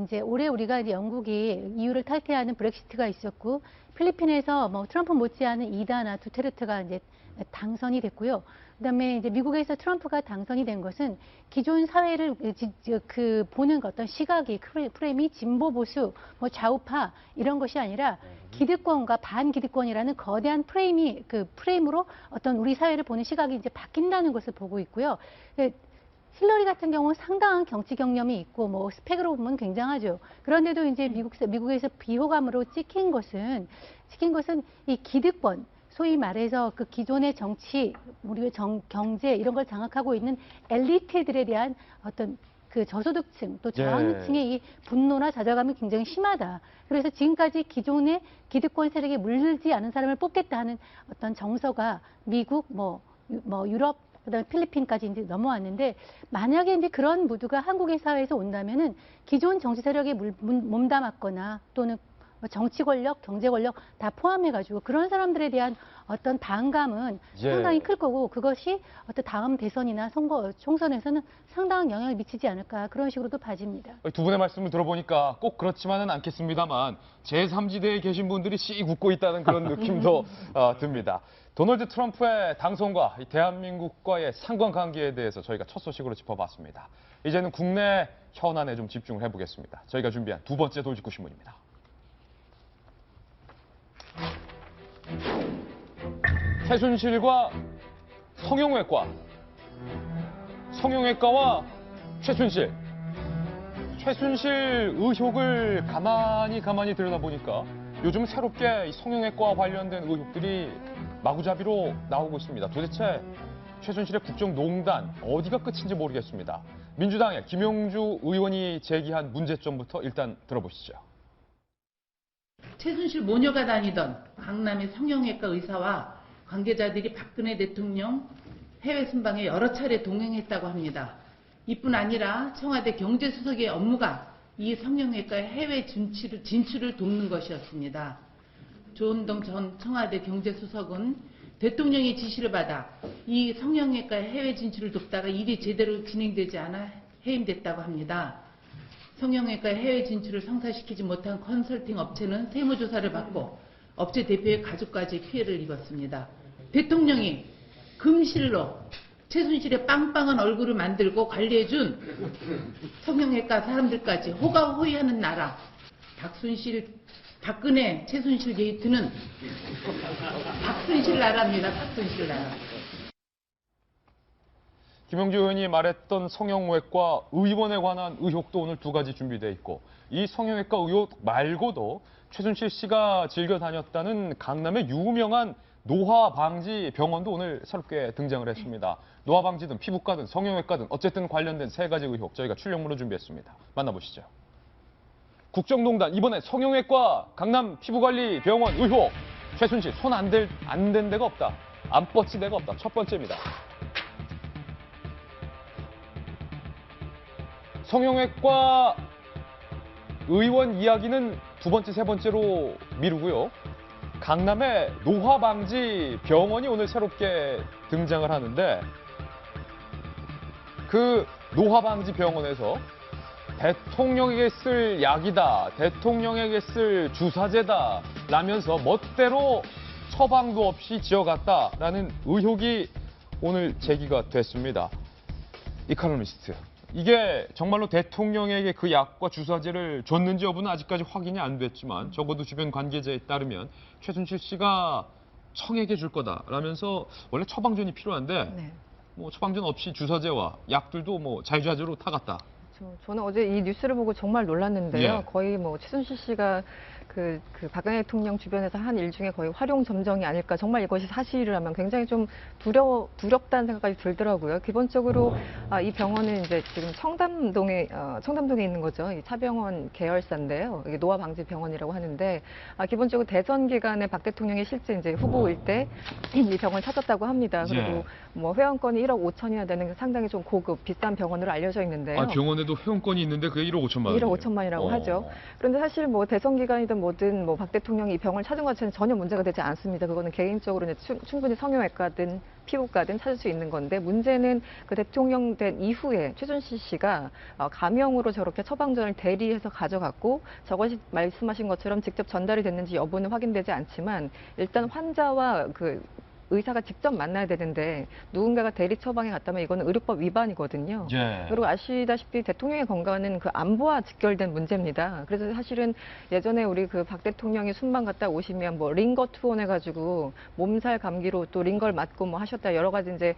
이제 올해 우리가 이제 영국이 EU를 탈퇴하는 브렉시트가 있었고 필리핀에서 뭐 트럼프 못지않은 이다나 두테르테가 이제 당선이 됐고요. 그다음에 이제 미국에서 트럼프가 당선이 된 것은 기존 사회를 보는 어떤 시각이 프레임이 진보 보수, 뭐 좌우파 이런 것이 아니라 기득권과 반기득권이라는 거대한 프레임으로 어떤 우리 사회를 보는 시각이 이제 바뀐다는 것을 보고 있고요. 힐러리 같은 경우는 상당한 정치 경험이 있고 뭐 스펙으로 보면 굉장하죠. 그런데도 이제 미국에서 비호감으로 찍힌 것은 이 기득권, 소위 말해서 그 기존의 정치, 우리의 경제 이런 걸 장악하고 있는 엘리트들에 대한 어떤 그 저소득층 또 저항층의 이 분노나 좌절감이 굉장히 심하다. 그래서 지금까지 기존의 기득권 세력에 물들지 않은 사람을 뽑겠다 하는 어떤 정서가 미국, 뭐 유럽, 그다음에 필리핀까지 이제 넘어왔는데 만약에 이제 그런 무드가 한국의 사회에서 온다면은 기존 정치 세력에 몸담았거나 또는 정치 권력, 경제 권력 다 포함해가지고 그런 사람들에 대한 어떤 반감은 상당히 클 거고 그것이 어떤 다음 대선이나 선거, 총선에서는 상당한 영향을 미치지 않을까 그런 식으로도 봐집니다. 두 분의 말씀을 들어보니까 꼭 그렇지만은 않겠습니다만 제3지대에 계신 분들이 씩 웃고 있다는 그런 느낌도 듭니다. 도널드 트럼프의 당선과 대한민국과의 상관관계에 대해서 저희가 첫 소식으로 짚어봤습니다. 이제는 국내 현안에 좀 집중을 해보겠습니다. 저희가 준비한 두 번째 돌직구 신문입니다. 최순실과 성형외과와 최순실 의혹을 가만히 들여다보니까 요즘 새롭게 이 성형외과와 관련된 의혹들이 마구잡이로 나오고 있습니다. 도대체 최순실의 국정농단 어디가 끝인지 모르겠습니다. 민주당의 김용주 의원이 제기한 문제점부터 일단 들어보시죠. 최순실 모녀가 다니던 강남의 성형외과 의사와 관계자들이 박근혜 대통령 해외 순방에 여러 차례 동행했다고 합니다. 이뿐 아니라 청와대 경제수석의 업무가 이 성형외과의 해외 진출을 돕는 것이었습니다. 조은동 전 청와대 경제수석은 대통령의 지시를 받아 이 성형외과의 해외 진출을 돕다가 일이 제대로 진행되지 않아 해임됐다고 합니다. 성형외과의 해외 진출을 성사시키지 못한 컨설팅 업체는 세무조사를 받고 업체 대표의 가족까지 피해를 입었습니다. 대통령이 금실로 최순실의 빵빵한 얼굴을 만들고 관리해준 성형외과 사람들까지 호가호위하는 나라. 박근혜 최순실 게이트는 박순실 나라입니다. 박순실 나라. 김용주 의원이 말했던 성형외과 의원에 관한 의혹도 오늘 두 가지 준비되어 있고 이 성형외과 의혹 말고도 최순실 씨가 즐겨 다녔다는 강남의 유명한 노화방지 병원도 오늘 새롭게 등장을 했습니다. 노화방지든 피부과든 성형외과든 어쨌든 관련된 세 가지 의혹 저희가 출력문으로 준비했습니다. 만나보시죠. 국정농단 이번에 성형외과 강남 피부관리병원 의혹 최순실 손 안 댄 데가 없다. 안 뻗친 데가 없다. 첫 번째입니다. 성형외과 의원 이야기는 두 번째, 세 번째로 미루고요. 강남의 노화방지 병원이 오늘 새롭게 등장을 하는데 그 노화방지 병원에서 대통령에게 쓸 약이다, 대통령에게 쓸 주사제다 라면서 멋대로 처방도 없이 지어갔다라는 의혹이 오늘 제기가 됐습니다. 이코노미스트. 이게 정말로 대통령에게 그 약과 주사제를 줬는지 여부는 아직까지 확인이 안 됐지만 적어도 주변 관계자에 따르면 최순실 씨가 청에게 줄 거다라면서 원래 처방전이 필요한데 뭐 처방전 없이 주사제와 약들도 뭐 자유자재로 타갔다. 저는 어제 이 뉴스를 보고 정말 놀랐는데요. 예. 거의 뭐 최순실 씨가 그 박근혜 대통령 주변에서 한 일 중에 거의 활용 점정이 아닐까. 정말 이것이 사실이라면 굉장히 좀 두렵다는 생각까지 들더라고요. 기본적으로 이 병원은 이제 지금 청담동에 있는 거죠. 이 차병원 계열사인데요. 이게 노화 방지 병원이라고 하는데 기본적으로 대선 기간에 박 대통령이 실제 이제 후보일 때 이 병원 찾았다고 합니다. 그리고 예. 뭐 회원권이 1억 5천이나 되는 상당히 좀 고급 비싼 병원으로 알려져 있는데요. 병원에도 회원권이 있는데 그게 1억 5천만 원. 1억 5천만이라고 하죠. 그런데 사실 뭐 대선 기간이든 뭐든 뭐 박 대통령이 이 병을 찾은 것 자체는 전혀 문제가 되지 않습니다. 그거는 개인적으로 이제 충분히 성형외과든 피부과든 찾을 수 있는 건데 문제는 그 대통령 된 이후에 최순실 씨가 가명으로 저렇게 처방전을 대리해서 가져갔고 저것이 말씀하신 것처럼 직접 전달이 됐는지 여부는 확인되지 않지만 일단 환자와 그 의사가 직접 만나야 되는데 누군가가 대리 처방에 갔다면 이거는 의료법 위반이거든요. 예. 그리고 아시다시피 대통령의 건강은 그 안보와 직결된 문제입니다. 그래서 사실은 예전에 우리 그 박 대통령이 순방 갔다 오시면 뭐 링거 투혼 해가지고 몸살 감기로 또 링거를 맞고 뭐 하셨다 여러 가지 이제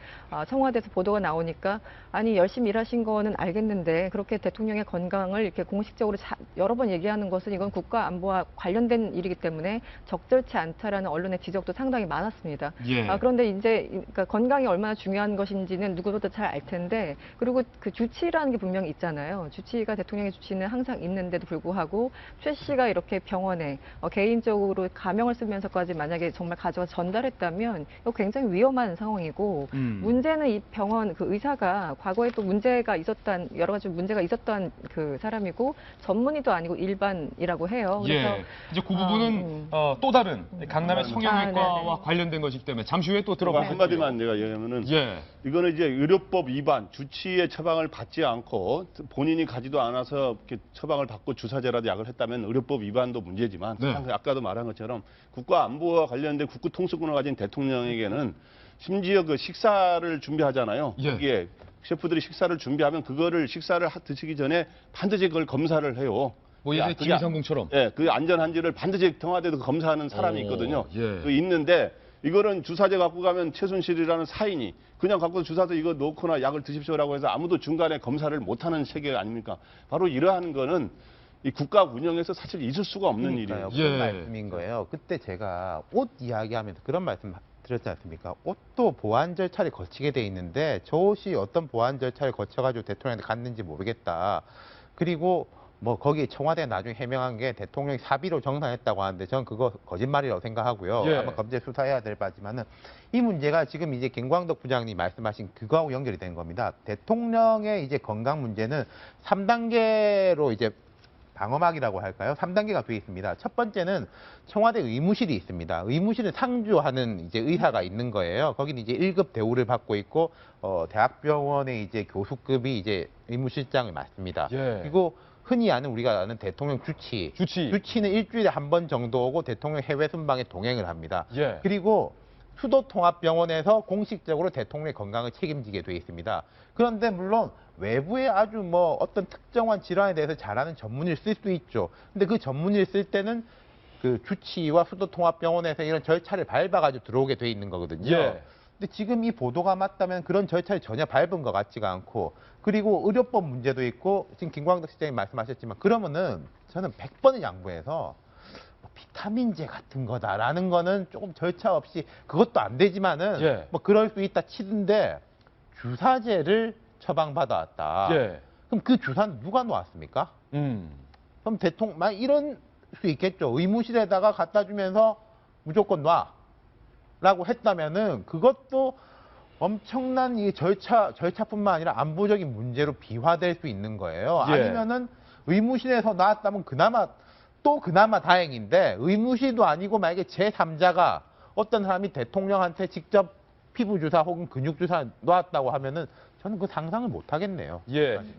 청와대에서 보도가 나오니까 아니 열심히 일하신 거는 알겠는데 그렇게 대통령의 건강을 이렇게 공식적으로 여러 번 얘기하는 것은 이건 국가 안보와 관련된 일이기 때문에 적절치 않다라는 언론의 지적도 상당히 많았습니다. 예. 그런데 이제 그러니까 건강이 얼마나 중요한 것인지는 누구보다 잘 알 텐데 그리고 그 주치라는 게 분명히 있잖아요. 주치가 대통령의 주치는 항상 있는데도 불구하고 최 씨가 이렇게 병원에 개인적으로 가명을 쓰면서까지 만약에 정말 가져와서 전달했다면 이거 굉장히 위험한 상황이고 문제는 이 병원 그 의사가 과거에 또 문제가 있었던 여러 가지 문제가 있었던 그 사람이고 전문의도 아니고 일반이라고 해요. 그래서 예. 이제 그 부분은 또 다른 강남의 성형외과와 관련된 것이기 때문에 잠시 후에 또 들어보겠습니다. 한마디만 내가 얘기하면은 이거는 이제 의료법 위반, 주치의 처방을 받지 않고 본인이 가지도 않아서 이렇게 처방을 받고 주사제라도 약을 했다면 의료법 위반도 문제지만 아까도 말한 것처럼 국가 안보와 관련된 국가 통수권을 가진 대통령에게는 심지어 그 식사를 준비하잖아요. 거기에 셰프들이 식사를 준비하면 그거를 식사를 드시기 전에 반드시 그걸 검사를 해요. 뭐 예전에 김일성공처럼. 예, 그 안전한지를 반드시 청와대에서 검사하는 사람이 있거든요. 그 있는데 이거는 주사제 갖고 가면 최순실이라는 사인이 그냥 갖고 주사제 이거 놓거나 약을 드십시오라고 해서 아무도 중간에 검사를 못하는 세계 아닙니까? 바로 이러한 거는 이 국가 운영에서 사실 있을 수가 없는 일이에요. 그런 말씀인 거예요. 그때 제가 옷 이야기하면서 그런 말씀 드렸지 않습니까? 옷도 보안 절차를 거치게 돼 있는데 저 옷이 어떤 보안 절차를 거쳐가지고 대통령한테 갔는지 모르겠다. 그리고 뭐 거기 청와대 나중에 해명한 게 대통령이 사비로 정산했다고 하는데 저는 그거 거짓말이라고 생각하고요. 아마 검찰 수사해야 될 바지만은 이 문제가 지금 이제 김광덕 부장님이 말씀하신 그거하고 연결이 된 겁니다. 대통령의 이제 건강 문제는 3단계로 이제 방어막이라고 할까요? 3단계가 되어 있습니다. 첫 번째는 청와대 의무실이 있습니다. 의무실은 상주하는 이제 의사가 있는 거예요. 거기는 이제 1급 대우를 받고 있고 대학병원의 이제 교수급이 이제 의무실장을 맡습니다. 그리고 흔히 우리가 아는 대통령 주치는 일주일에 한 번 정도 오고 대통령 해외 순방에 동행을 합니다. 그리고 수도통합병원에서 공식적으로 대통령의 건강을 책임지게 돼 있습니다. 그런데 물론 외부에 아주 뭐 어떤 특정한 질환에 대해서 잘하는 전문의를 쓸 수 있죠. 근데 그 전문의를 쓸 때는 그 주치의와 수도통합병원에서 이런 절차를 밟아가지고 들어오게 돼 있는 거거든요. 근데 지금 이 보도가 맞다면 그런 절차를 전혀 밟은 것 같지가 않고 그리고 의료법 문제도 있고 지금 김광덕 시장님 말씀하셨지만 그러면은 저는 100번을 양보해서 비타민제 같은 거다라는 거는 조금 절차 없이 그것도 안 되지만은 뭐 그럴 수 있다 치던데 주사제를 처방받아왔다. 그럼 그 주사는 누가 놓았습니까? 그럼 대통령 이런 수 있겠죠. 의무실에다가 갖다 주면서 무조건 놔라고 했다면은 그것도 엄청난 이 절차뿐만 아니라 안보적인 문제로 비화될 수 있는 거예요. 아니면은 의무실에서 나왔다면 그나마 다행인데 의무실도 아니고 만약에 제3자가 어떤 사람이 대통령한테 직접 피부 주사 혹은 근육 주사 놨다고 하면은 저는 그 상상을 못 하겠네요.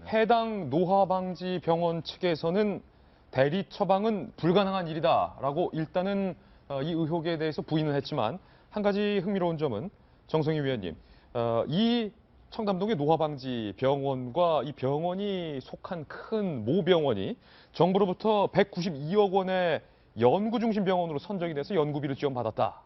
해당 노화방지 병원 측에서는 대리 처방은 불가능한 일이다라고 일단은 이 의혹에 대해서 부인을 했지만 한 가지 흥미로운 점은 정성희 위원님, 이 청담동의 노화방지 병원과 이 병원이 속한 큰 모병원이 정부로부터 192억 원의 연구중심 병원으로 선정이 돼서 연구비를 지원받았다.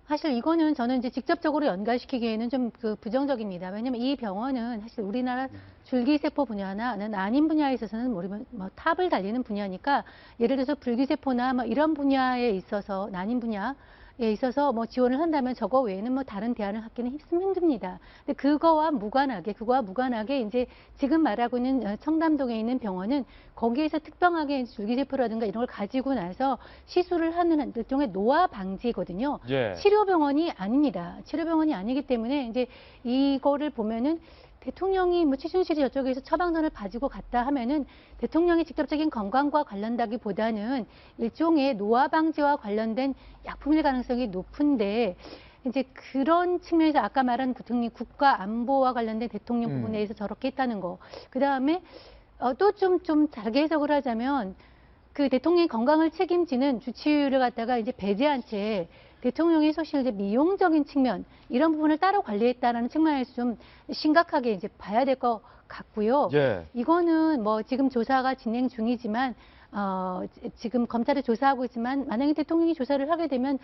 사실 이거는 저는 이제 직접적으로 연관시키기에는 좀 그 부정적입니다. 왜냐면 이 병원은 사실 우리나라 줄기세포 분야나 난임 분야에 있어서는 뭐 탑을 달리는 분야니까 예를 들어서 불기세포나 뭐 이런 분야에 있어서 난임 분야에 있어서 뭐 지원을 한다면 저거 외에는 뭐 다른 대안을 갖기는 힘듭니다. 근데 그거와 무관하게 이제 지금 말하고 있는 청담동에 있는 병원은 거기에서 특별하게 줄기세포라든가 이런 걸 가지고 나서 시술을 하는 일종의 노화 방지거든요. 예. 치료병원이 아닙니다. 치료병원이 아니기 때문에 이제 이거를 보면은 대통령이 뭐 최순실이 저쪽에서 처방전을 가지고 갔다 하면은 대통령의 직접적인 건강과 관련다기보다는 일종의 노화 방지와 관련된 약품일 가능성이 높은데 이제 그런 측면에서 아까 말한 국가 안보와 관련된 대통령 부분에 대해서 저렇게 했다는 거. 그 다음에 또 좀 다르게 해석을 하자면 그 대통령의 건강을 책임지는 주치의를 갖다가 이제 배제한 채 대통령이 사실 이제 미용적인 측면 이런 부분을 따로 관리했다라는 측면에서 좀 심각하게 이제 봐야 될 것 같고요. 예. 이거는 뭐 지금 조사가 진행 중이지만 지금 검찰이 조사하고 있지만 만약에 대통령이 조사를 하게 되면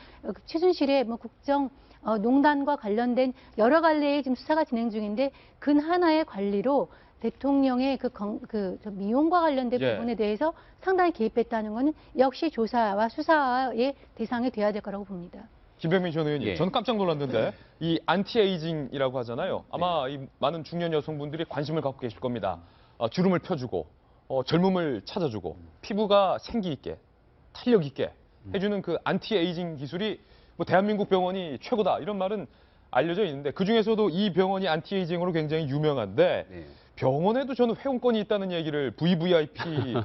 최순실의 뭐 국정농단과 관련된 여러 갈래의 지금 수사가 진행 중인데 근 하나의 관리로 대통령의 미용과 관련된 예. 부분에 대해서 상당히 개입했다는 것은 역시 조사와 수사의 대상이 돼야 될 거라고 봅니다. 김병민 전 의원님, 예. 저는 깜짝 놀랐는데 이 안티에이징이라고 하잖아요. 아마 이 많은 중년 여성분들이 관심을 갖고 계실 겁니다. 주름을 펴주고 젊음을 찾아주고 피부가 생기 있게 탄력 있게 해주는 그 안티에이징 기술이 뭐 대한민국 병원이 최고다 이런 말은 알려져 있는데 그 중에서도 이 병원이 안티에이징으로 굉장히 유명한데 네. 병원에도 저는 회원권이 있다는 얘기를 VVIP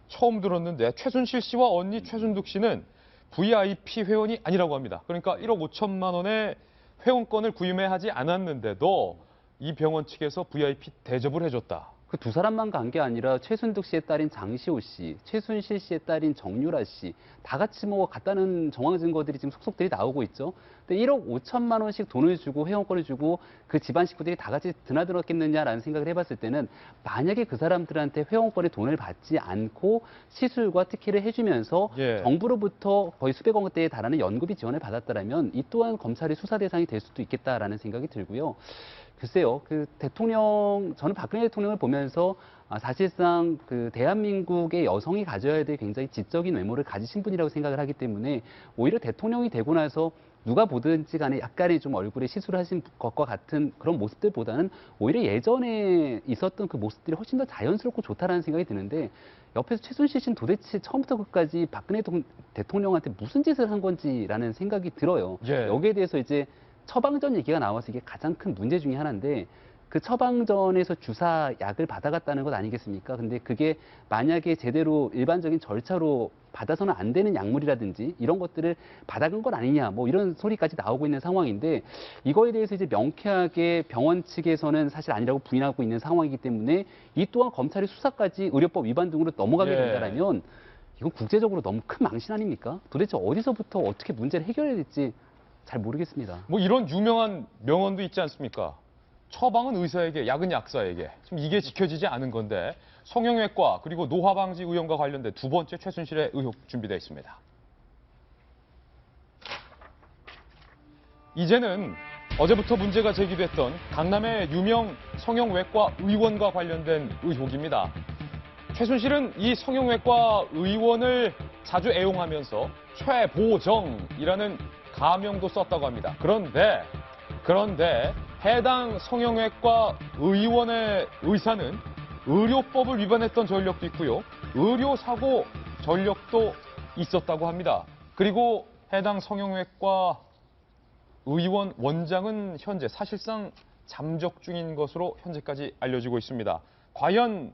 처음 들었는데 최순실 씨와 언니 최순득 씨는 VIP 회원이 아니라고 합니다. 그러니까 1억 5천만 원의 회원권을 구매하지 않았는데도 이 병원 측에서 VIP 대접을 해줬다. 그 두 사람만 간 게 아니라 최순득 씨의 딸인 장시호 씨, 최순실 씨의 딸인 정유라 씨, 다 같이 뭐 갔다는 정황 증거들이 지금 속속들이 나오고 있죠. 근데 1억 5천만 원씩 돈을 주고 회원권을 주고 그 집안 식구들이 다 같이 드나들었겠느냐라는 생각을 해봤을 때는 만약에 그 사람들한테 회원권의 돈을 받지 않고 시술과 특혜를 해주면서 예. 정부로부터 거의 수백억 원대에 달하는 연구비 지원을 받았다라면 이 또한 검찰의 수사 대상이 될 수도 있겠다라는 생각이 들고요. 글쎄요, 저는 박근혜 대통령을 보면서 사실상 그 대한민국의 여성이 가져야 될 굉장히 지적인 외모를 가지신 분이라고 생각을 하기 때문에 오히려 대통령이 되고 나서 누가 보든지 간에 약간의 좀 얼굴에 시술을 하신 것과 같은 그런 모습들보다는 오히려 예전에 있었던 그 모습들이 훨씬 더 자연스럽고 좋다라는 생각이 드는데 옆에서 최순실 씨는 도대체 처음부터 끝까지 박근혜 대통령한테 무슨 짓을 한 건지라는 생각이 들어요. 예. 여기에 대해서 이제 처방전 얘기가 나와서 이게 가장 큰 문제 중에 하나인데 그 처방전에서 주사 약을 받아갔다는 것 아니겠습니까? 근데 그게 만약에 제대로 일반적인 절차로 받아서는 안 되는 약물이라든지 이런 것들을 받아간 건 아니냐 뭐 이런 소리까지 나오고 있는 상황인데 이거에 대해서 이제 명쾌하게 병원 측에서는 사실 아니라고 부인하고 있는 상황이기 때문에 이 또한 검찰의 수사까지 의료법 위반 등으로 넘어가게 예. 된다면 이건 국제적으로 너무 큰 망신 아닙니까? 도대체 어디서부터 어떻게 문제를 해결해야 될지 잘 모르겠습니다. 뭐 이런 유명한 명언도 있지 않습니까? 처방은 의사에게, 약은 약사에게. 지금 이게 지켜지지 않은 건데 성형외과 그리고 노화방지 의혹과 관련된 두 번째 최순실의 의혹 준비되어 있습니다. 이제는 어제부터 문제가 제기됐던 강남의 유명 성형외과 의원과 관련된 의혹입니다. 최순실은 이 성형외과 의원을 자주 애용하면서 최보정이라는 가명도 썼다고 합니다. 그런데 해당 성형외과 의원의 의사는 의료법을 위반했던 전력도 있고요. 의료사고 전력도 있었다고 합니다. 그리고 해당 성형외과 의원 원장은 현재 사실상 잠적 중인 것으로 현재까지 알려지고 있습니다. 과연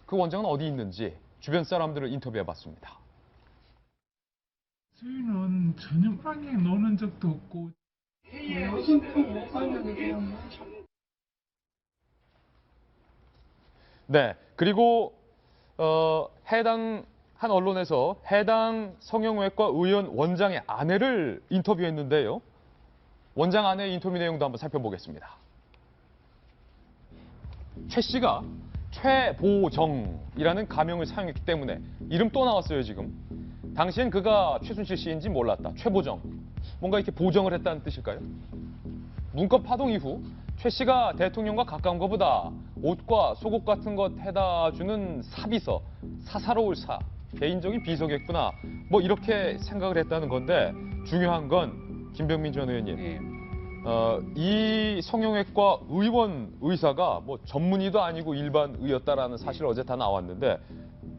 그 원장은 어디 있는지 주변 사람들을 인터뷰해봤습니다. 저희는 전혀 방에 노는 적도 없고. 네, 그리고 해당 한 언론에서 해당 성형외과 의원 원장의 아내를 인터뷰했는데요. 원장 아내의 인터뷰 내용도 한번 살펴보겠습니다. 최 씨가 최보정이라는 가명을 사용했기 때문에 이름 또 나왔어요, 지금. 당시엔 그가 최순실 씨인지 몰랐다. 최보정. 뭔가 이렇게 보정을 했다는 뜻일까요? 문건 파동 이후 최 씨가 대통령과 가까운 것보다 옷과 속옷 같은 것 해다 주는 사비서, 사사로울 사, 개인적인 비서겠구나. 뭐 이렇게 생각을 했다는 건데 중요한 건 김병민 전 의원님. 이 성형외과 의사가 뭐 전문의도 아니고 일반 의였다라는 사실 어제 다 나왔는데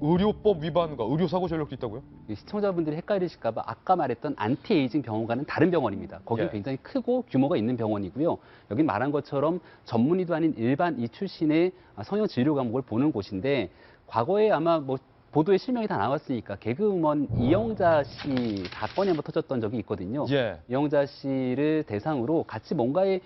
의료법 위반과 의료사고 전력도 있다고요? 시청자분들이 헷갈리실까봐 아까 말했던 안티에이징 병원과는 다른 병원입니다. 거기는 예. 굉장히 크고 규모가 있는 병원이고요. 여긴 말한 것처럼 전문의도 아닌 일반 이 출신의 성형 진료 과목을 보는 곳인데 과거에 아마 뭐 보도에 실명이 다 나왔으니까 개그우먼 이영자 씨 사건이 한번 터졌던 적이 있거든요. 예. 이영자 씨를 대상으로 같이 뭔가의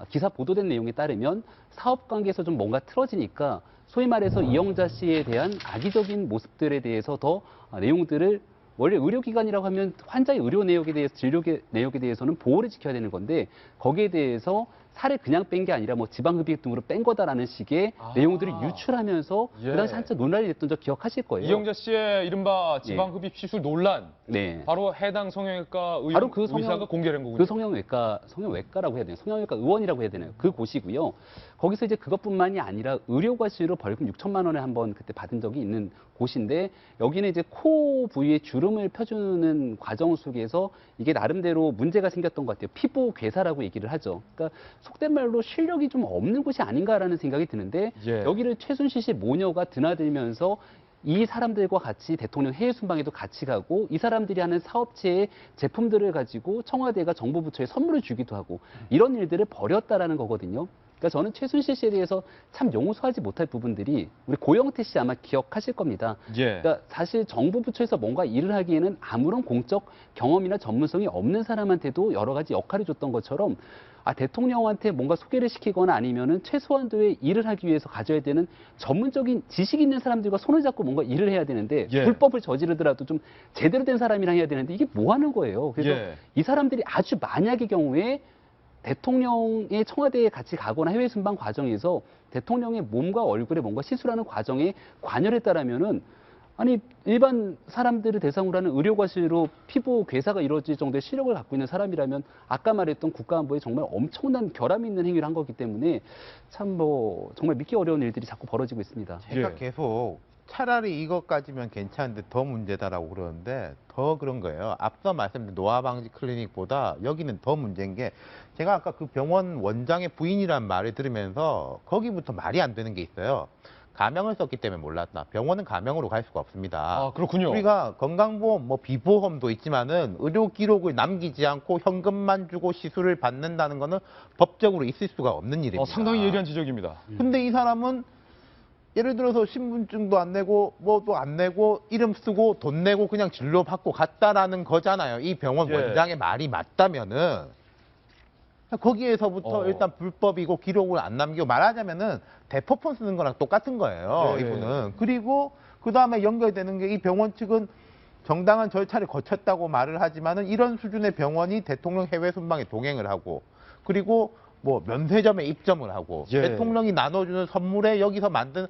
기사 보도된 내용에 따르면 사업 관계에서 좀 뭔가 틀어지니까 소위 말해서 이영자 씨에 대한 악의적인 모습들에 대해서 더 내용들을 원래 의료기관이라고 하면 환자의 의료 내역에 대해서 진료 내역에 대해서는 보호를 지켜야 되는 건데 거기에 대해서 살을 그냥 뺀 게 아니라 뭐 지방흡입 등으로 뺀 거다라는 식의 내용들을 유출하면서 예. 그 당시 한참 논란이 됐던 적 기억하실 거예요. 이영자 씨의 이른바 지방흡입 시술 논란. 네. 바로 해당 성형외과 바로 그 의사가 공개한 거군요. 그 성형외과라고 해야 되나요? 성형외과 의원이라고 해야 되나요? 그 곳이고요. 거기서 이제 그것뿐만이 아니라 의료과실로 벌금 6천만 원을 한번 그때 받은 적이 있는 곳인데 여기는 이제 코 부위에 주름을 펴주는 과정 속에서 이게 나름대로 문제가 생겼던 것 같아요. 피부 괴사라고 얘기를 하죠. 그러니까 속된 말로 실력이 좀 없는 곳이 아닌가라는 생각이 드는데 예. 여기를 최순실 씨 모녀가 드나들면서 이 사람들과 같이 대통령 해외 순방에도 같이 가고 이 사람들이 하는 사업체의 제품들을 가지고 청와대가 정부 부처에 선물을 주기도 하고 이런 일들을 벌였다라는 거거든요. 그러니까 저는 최순실 씨에 대해서 참 용서하지 못할 부분들이 우리 고영태 씨 아마 기억하실 겁니다. 예. 그러니까 사실 정부 부처에서 뭔가 일을 하기에는 아무런 공적 경험이나 전문성이 없는 사람한테도 여러 가지 역할을 줬던 것처럼 대통령한테 뭔가 소개를 시키거나 아니면은 최소한도의 일을 하기 위해서 가져야 되는 전문적인 지식 있는 사람들과 손을 잡고 뭔가 일을 해야 되는데 예. 불법을 저지르더라도 좀 제대로 된 사람이랑 해야 되는데 이게 뭐 하는 거예요. 그래서 예. 이 사람들이 아주 만약의 경우에 대통령의 청와대에 같이 가거나 해외 순방 과정에서 대통령의 몸과 얼굴에 뭔가 시술하는 과정에 관여를 했다라면은 아니 일반 사람들을 대상으로 하는 의료과실로 피부 괴사가 이루어질 정도의 시력을 갖고 있는 사람이라면 아까 말했던 국가안보에 정말 엄청난 결함이 있는 행위를 한 거기 때문에 참 뭐 정말 믿기 어려운 일들이 자꾸 벌어지고 있습니다. 제가 계속 차라리 이것까지면 괜찮은데 더 문제다라고 그러는데 더 그런 거예요. 앞서 말씀드린 노화방지 클리닉보다 여기는 더 문제인 게 제가 아까 그 병원 원장의 부인이란 말을 들으면서 거기부터 말이 안 되는 게 있어요. 가명을 썼기 때문에 몰랐다. 병원은 가명으로 갈 수가 없습니다. 그렇군요. 우리가 건강보험, 뭐 비보험도 있지만은 의료 기록을 남기지 않고 현금만 주고 시술을 받는다는 거는 법적으로 있을 수가 없는 일입니다. 상당히 예리한 지적입니다. 근데 이 사람은 예를 들어서 신분증도 안 내고 뭐도 안 내고 이름 쓰고 돈 내고 그냥 진료받고 갔다라는 거잖아요. 이 병원 예. 원장의 말이 맞다면은 거기에서부터 일단 불법이고 기록을 안 남기고 말하자면은 대포폰 쓰는 거랑 똑같은 거예요. 예. 이분은. 그리고 그 다음에 연결되는 게 이 병원 측은 정당한 절차를 거쳤다고 말을 하지만은 이런 수준의 병원이 대통령 해외 순방에 동행을 하고 그리고 뭐 면세점에 입점을 하고 예. 대통령이 나눠주는 선물에 여기서 만든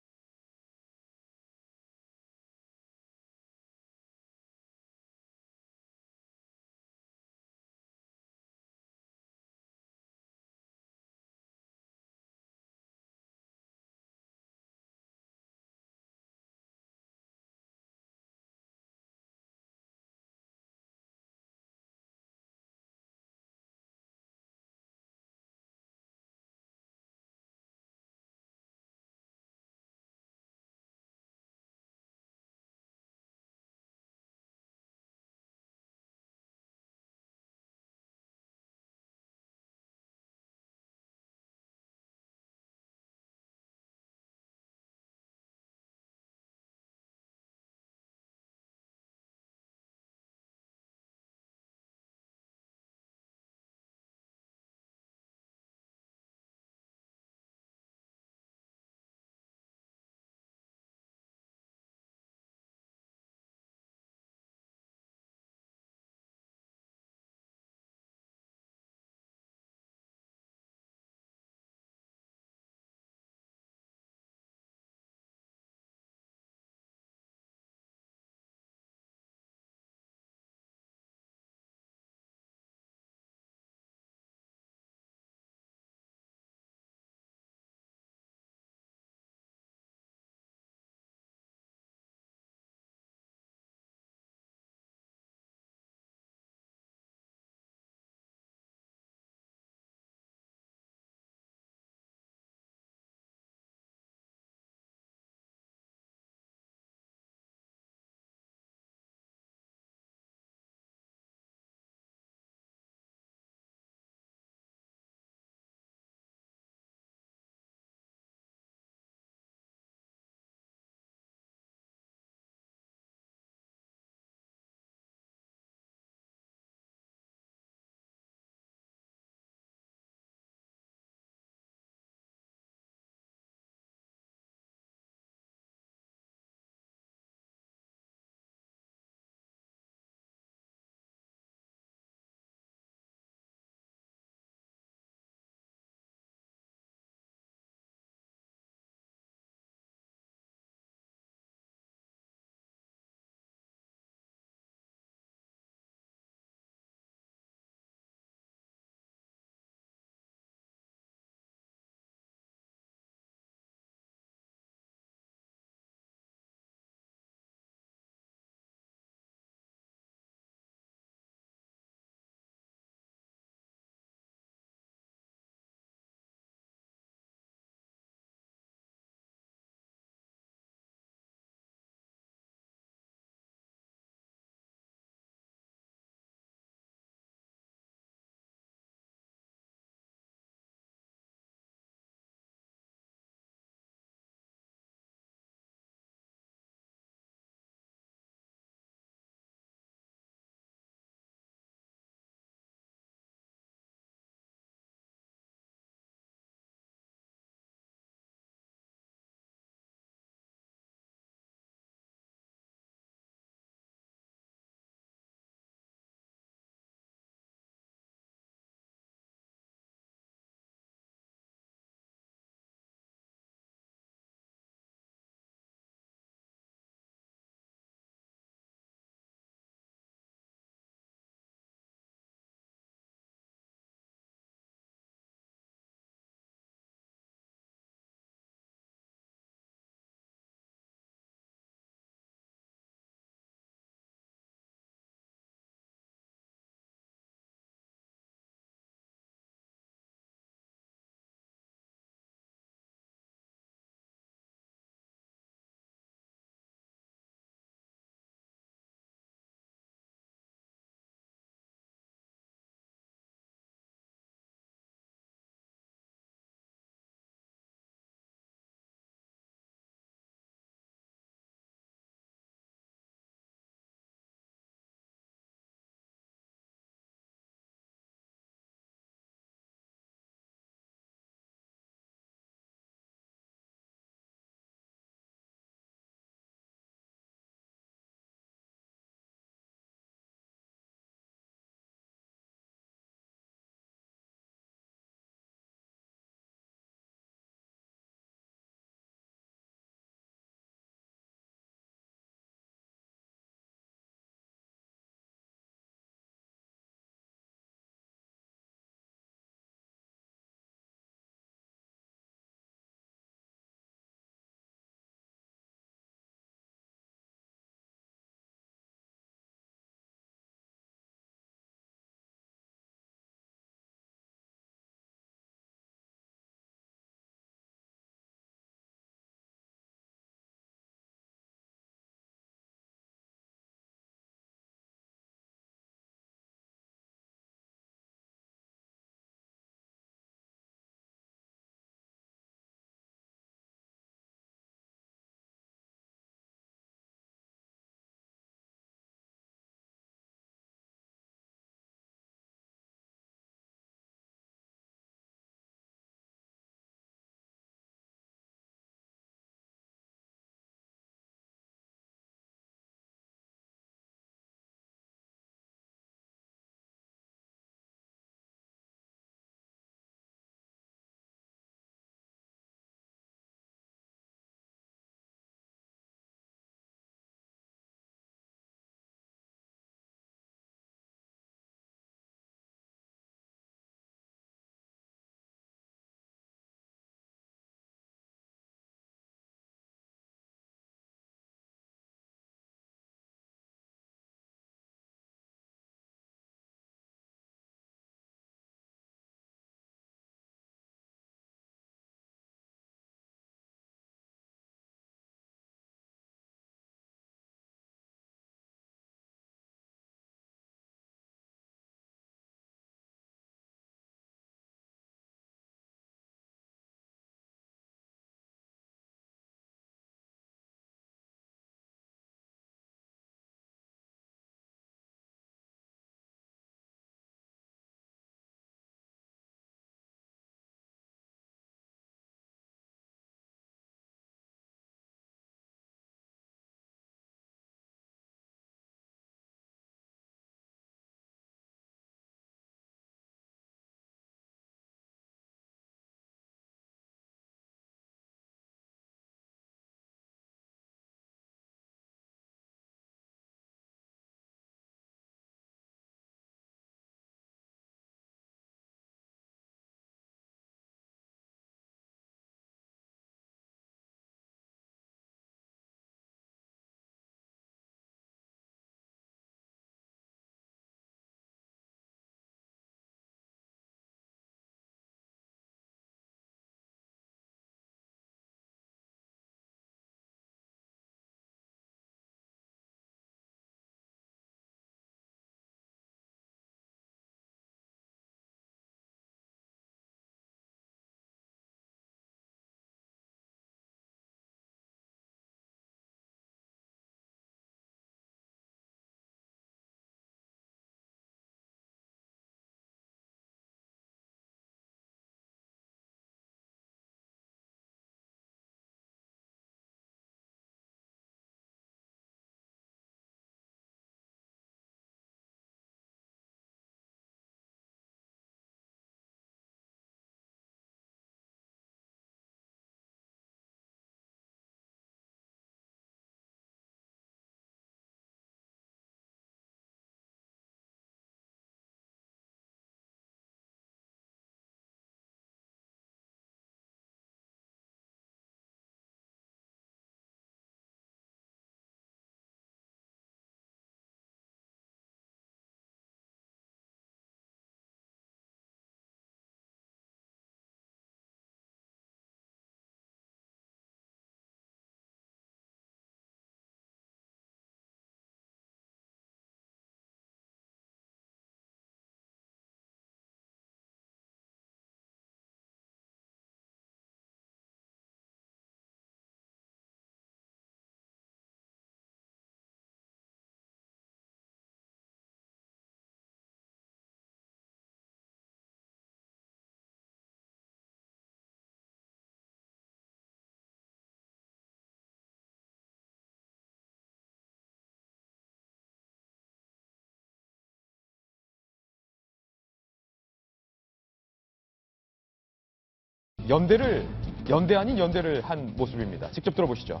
연대 아닌 연대를 한 모습입니다. 직접 들어보시죠.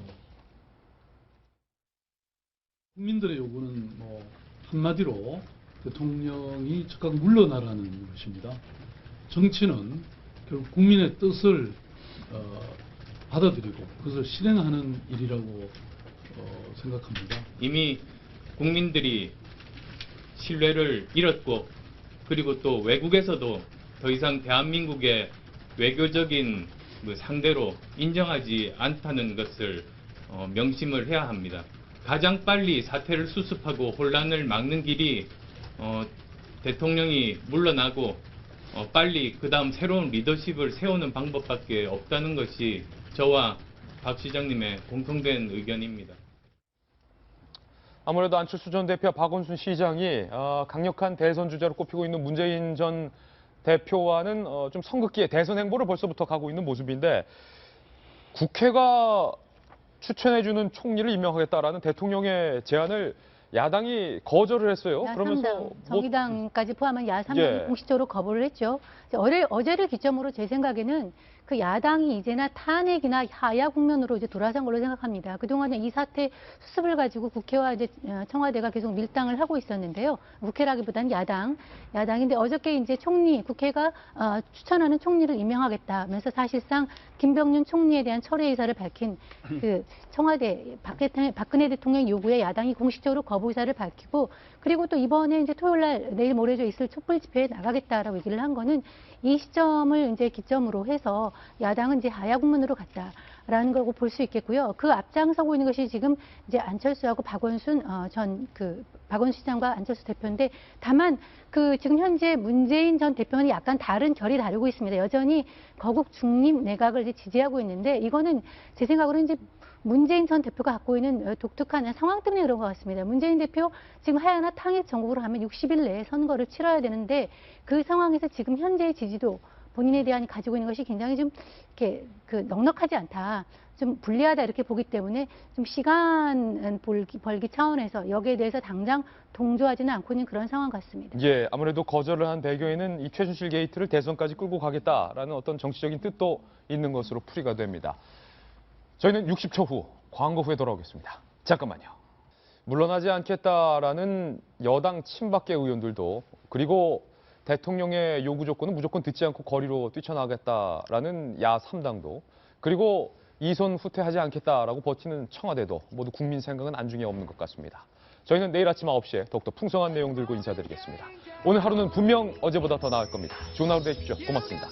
국민들의 요구는 뭐 한마디로 대통령이 즉각 물러나라는 것입니다. 정치는 결국 국민의 뜻을 받아들이고 그것을 실행하는 일이라고 생각합니다. 이미 국민들이 신뢰를 잃었고 그리고 또 외국에서도 더 이상 대한민국의 외교적인 상대로 인정하지 않다는 것을 명심을 해야 합니다. 가장 빨리 사태를 수습하고 혼란을 막는 길이 대통령이 물러나고 빨리 그다음 새로운 리더십을 세우는 방법밖에 없다는 것이 저와 박 시장님의 공통된 의견입니다. 아무래도 안철수 전 대표와 박원순 시장이 강력한 대선 주자로 꼽히고 있는 문재인 전 대표와는 좀 선긋기에 대선 행보를 벌써부터 가고 있는 모습인데 국회가 추천해주는 총리를 임명하겠다라는 대통령의 제안을 야당이 거절을 했어요. 그러면서 정의당까지 포함한 야3당이 공식적으로 거부를 했죠. 어제를 기점으로 제 생각에는 그 야당이 이제나 탄핵이나 하야 국면으로 이제 돌아선 걸로 생각합니다. 그동안은 이 사태 수습을 가지고 국회와 이제 청와대가 계속 밀당을 하고 있었는데요. 국회라기보다는 야당인데 어저께 이제 국회가 추천하는 총리를 임명하겠다면서 사실상 김병준 총리에 대한 철회 의사를 밝힌 그 청와대 박근혜 대통령 요구에 야당이 공식적으로 거부 의사를 밝히고 그리고 또 이번에 이제 토요일 날 내일 모레죠 있을 촛불 집회에 나가겠다라고 얘기를 한 거는 이 시점을 이제 기점으로 해서 야당은 이제 하야 국면으로 갔다라는 거고 볼 수 있겠고요. 그 앞장서고 있는 것이 지금 이제 안철수하고 박원순 박원순 시장과 안철수 대표인데 다만 지금 현재 문재인 전 대표는 약간 다른 결이 다르고 있습니다. 여전히 거국 중립 내각을 이제 지지하고 있는데 이거는 제 생각으로는 이제 문재인 전 대표가 갖고 있는 독특한 상황 때문에 그런 것 같습니다. 문재인 대표 지금 하야나 탕핵 정국으로 하면 60일 내에 선거를 치러야 되는데 그 상황에서 지금 현재의 지지도 본인에 대한 가지고 있는 것이 굉장히 좀 이렇게 넉넉하지 않다. 좀 불리하다 이렇게 보기 때문에 좀 시간 벌기 차원에서 여기에 대해서 당장 동조하지는 않고 있는 그런 상황 같습니다. 예, 아무래도 거절을 한 배경에는 이 최순실 게이트를 대선까지 끌고 가겠다라는 어떤 정치적인 뜻도 있는 것으로 풀이가 됩니다. 저희는 60초 후 광고 후에 돌아오겠습니다. 잠깐만요. 물러나지 않겠다라는 여당 친박계 의원들도 그리고 대통령의 요구 조건은 무조건 듣지 않고 거리로 뛰쳐나가겠다라는 야3당도 그리고 이손 후퇴하지 않겠다라고 버티는 청와대도 모두 국민 생각은 안중에 없는 것 같습니다. 저희는 내일 아침 9시에 더욱더 풍성한 내용 들고 인사드리겠습니다. 오늘 하루는 분명 어제보다 더 나을 겁니다. 좋은 하루 되십시오. 고맙습니다.